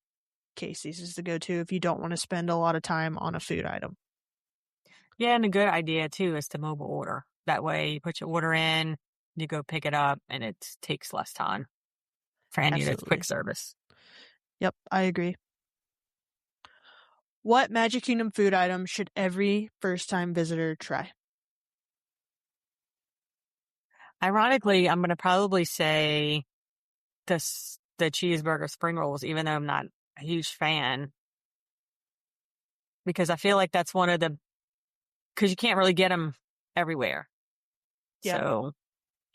Casey's is the go-to if you don't want to spend a lot of time on a food item. Yeah, and a good idea too is to mobile order. That way you put your order in, you go pick it up, and it takes less time for any of the quick service. Yep, I agree. What Magic Kingdom food item should every first-time visitor try? Ironically, I'm going to probably say the cheeseburger spring rolls, even though I'm not a huge fan. Because I feel like that's one of the... Because you can't really get them everywhere. Yeah. So,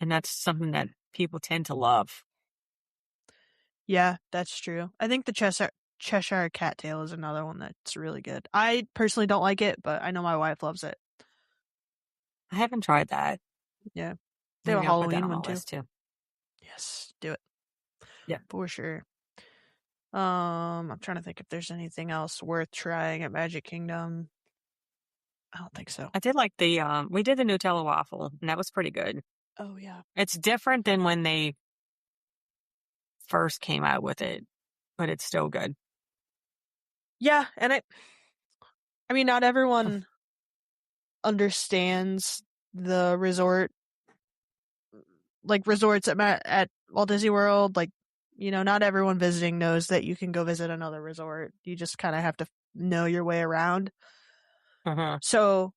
and that's something that people tend to love. Yeah, that's true. I think the Cheshire Cattail is another one that's really good. I personally don't like it, but I know my wife loves it. I haven't tried that. Yeah. They have a Halloween one too. Yes, do it. Yeah. For sure. I'm trying to think if there's anything else worth trying at Magic Kingdom. I don't think so. I did like we did the Nutella waffle, and that was pretty good. Oh, yeah. It's different than when they first came out with it, but it's still good. Yeah, and I mean, not everyone understands the resort, like resorts at Walt Disney World. Like, you know, not everyone visiting knows that you can go visit another resort. You just kind of have to know your way around. So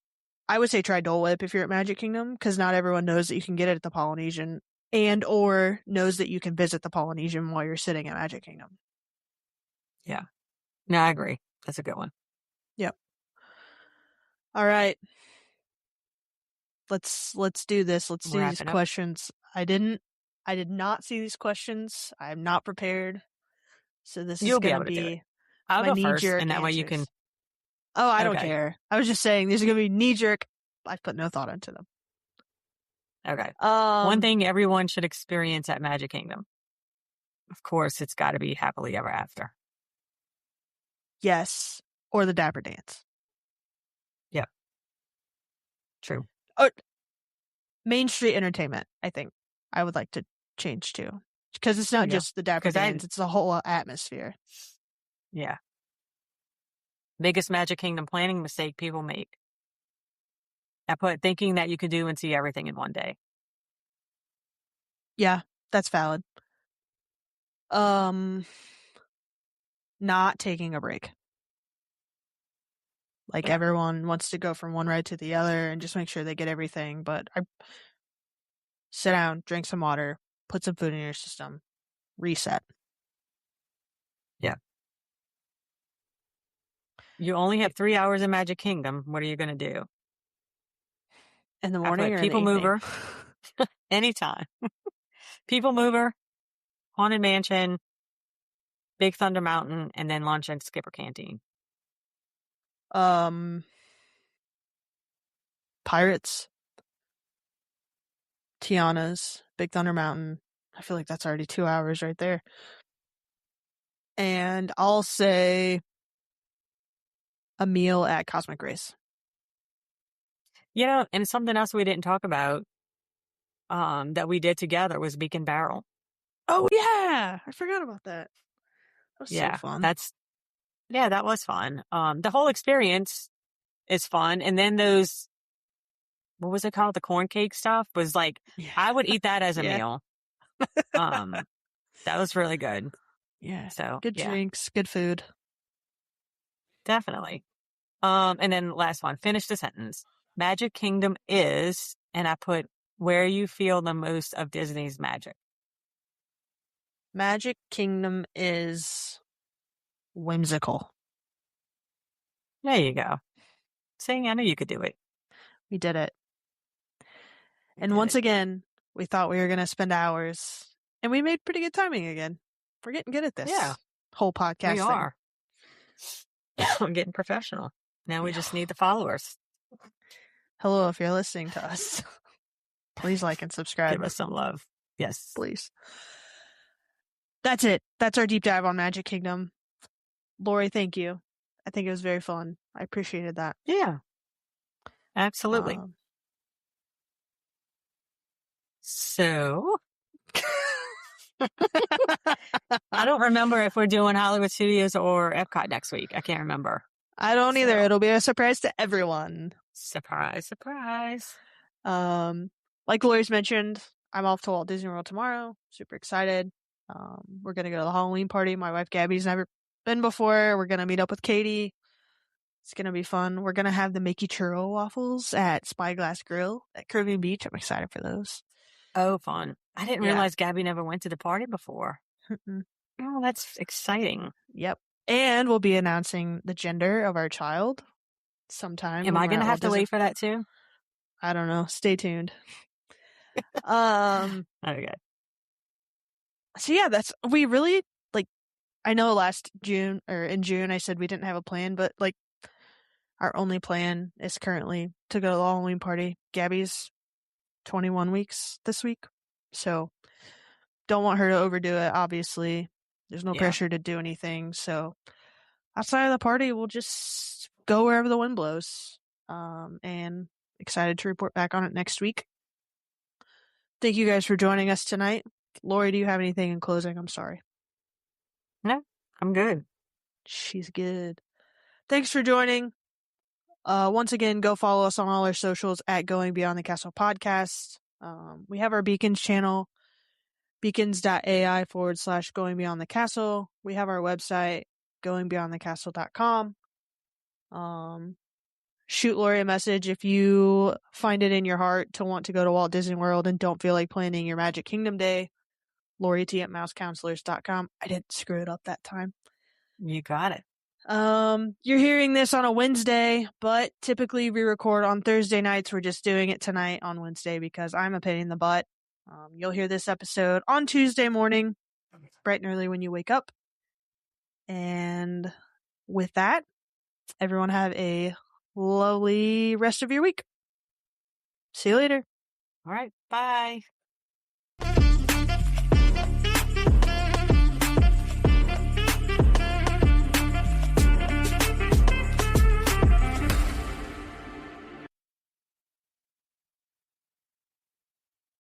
I would say try Dole Whip if you're at Magic Kingdom, because not everyone knows that you can get it at the Polynesian and or knows that you can visit the Polynesian while you're sitting at Magic Kingdom. Yeah. No, I agree. That's a good one. Yep. All right. Let's do this. Let's do these questions. I did not see these questions. I'm not prepared. So this is going to be I'll go first, knee-jerk and that answers. way you can... Oh, I don't care. I was just saying these are going to be knee-jerk. I've put no thought into them. Okay. One thing everyone should experience at Magic Kingdom. Of course, it's got to be Happily Ever After. Yes. Or the Dapper Dance. Yep. True. Oh, Main Street Entertainment, I think I would like to change to. Because it's not just the Dapper Dance, it's the whole atmosphere. Yeah. Biggest Magic Kingdom planning mistake people make. I put thinking that you could do and see everything in one day. Yeah, that's valid. Not taking a break. Like everyone wants to go from one ride to the other and just make sure they get everything, but I sit down, drink some water, put some food in your system, reset. Yeah. You only have 3 hours in Magic Kingdom. What are you going to do? In the morning or People in the Mover. Anytime. People Mover, Haunted Mansion, Big Thunder Mountain, and then lunch at Skipper Canteen. Pirates, Tiana's, Big Thunder Mountain, I feel like that's already 2 hours right there. And I'll say a meal at Cosmic Race. And something else we didn't talk about that we did together was Beacon Barrel. Oh, yeah. I forgot about that. That was so fun. That was fun. The whole experience is fun. And then those, what was it called? The corn cake stuff was like, I would eat that as a meal. That was really good. Yeah. So good drinks, good food. Definitely. And then last one, finish the sentence. Magic Kingdom is, and I put where you feel the most of Disney's magic. Magic Kingdom is whimsical. There you go. See, I knew you could do it. We did it. And once again, we thought we were going to spend hours, and we made pretty good timing again. We're getting good at this whole podcast We are. I'm getting professional. Now we just need the followers. Hello, if you're listening to us, please like and subscribe. Give us some love. Yes. Please. That's it. That's our deep dive on Magic Kingdom. Lori, thank you. I think it was very fun. I appreciated that. Yeah. Absolutely. So, I don't remember if we're doing Hollywood Studios or Epcot next week. I can't remember. I don't either. It'll be a surprise to everyone. Surprise, surprise. Like Lori's mentioned, I'm off to Walt Disney World tomorrow. Super excited. We're going to go to the Halloween party. My wife Gabby's never been before. We're going to meet up with Katie. It's going to be fun. We're going to have the Mickey Churro waffles at Spyglass Grill at Caribbean Beach. I'm excited for those. Oh, fun. I didn't realize Gabby never went to the party before. Oh, that's exciting. Yep. And we'll be announcing the gender of our child sometime. Am I going to have to wait for that too? I don't know. Stay tuned. Okay. So yeah, we really, like, I know in June I said we didn't have a plan, but like our only plan is currently to go to the Halloween party. Gabby's 21 weeks this week. So don't want her to overdo it, obviously. There's no pressure to do anything. So outside of the party, we'll just go wherever the wind blows. And excited to report back on it next week. Thank you guys for joining us tonight. Lori, do you have anything in closing? I'm sorry. No, I'm good. She's good. Thanks for joining. Once again, go follow us on all our socials at Going Beyond the Castle Podcast. We have our Beacons channel, beacons.ai/Going Beyond the Castle. We have our website, goingbeyondthecastle.com. Shoot Lori a message if you find it in your heart to want to go to Walt Disney World and don't feel like planning your Magic Kingdom day. LoriT@mousecounselors.com. I didn't screw it up that time. You got it. You're hearing this on a Wednesday, but typically we record on Thursday nights. We're just doing it tonight on Wednesday because I'm a pain in the butt. You'll hear this episode on Tuesday morning, bright and early when you wake up. And with that, everyone have a lovely rest of your week. See you later. All right. Bye.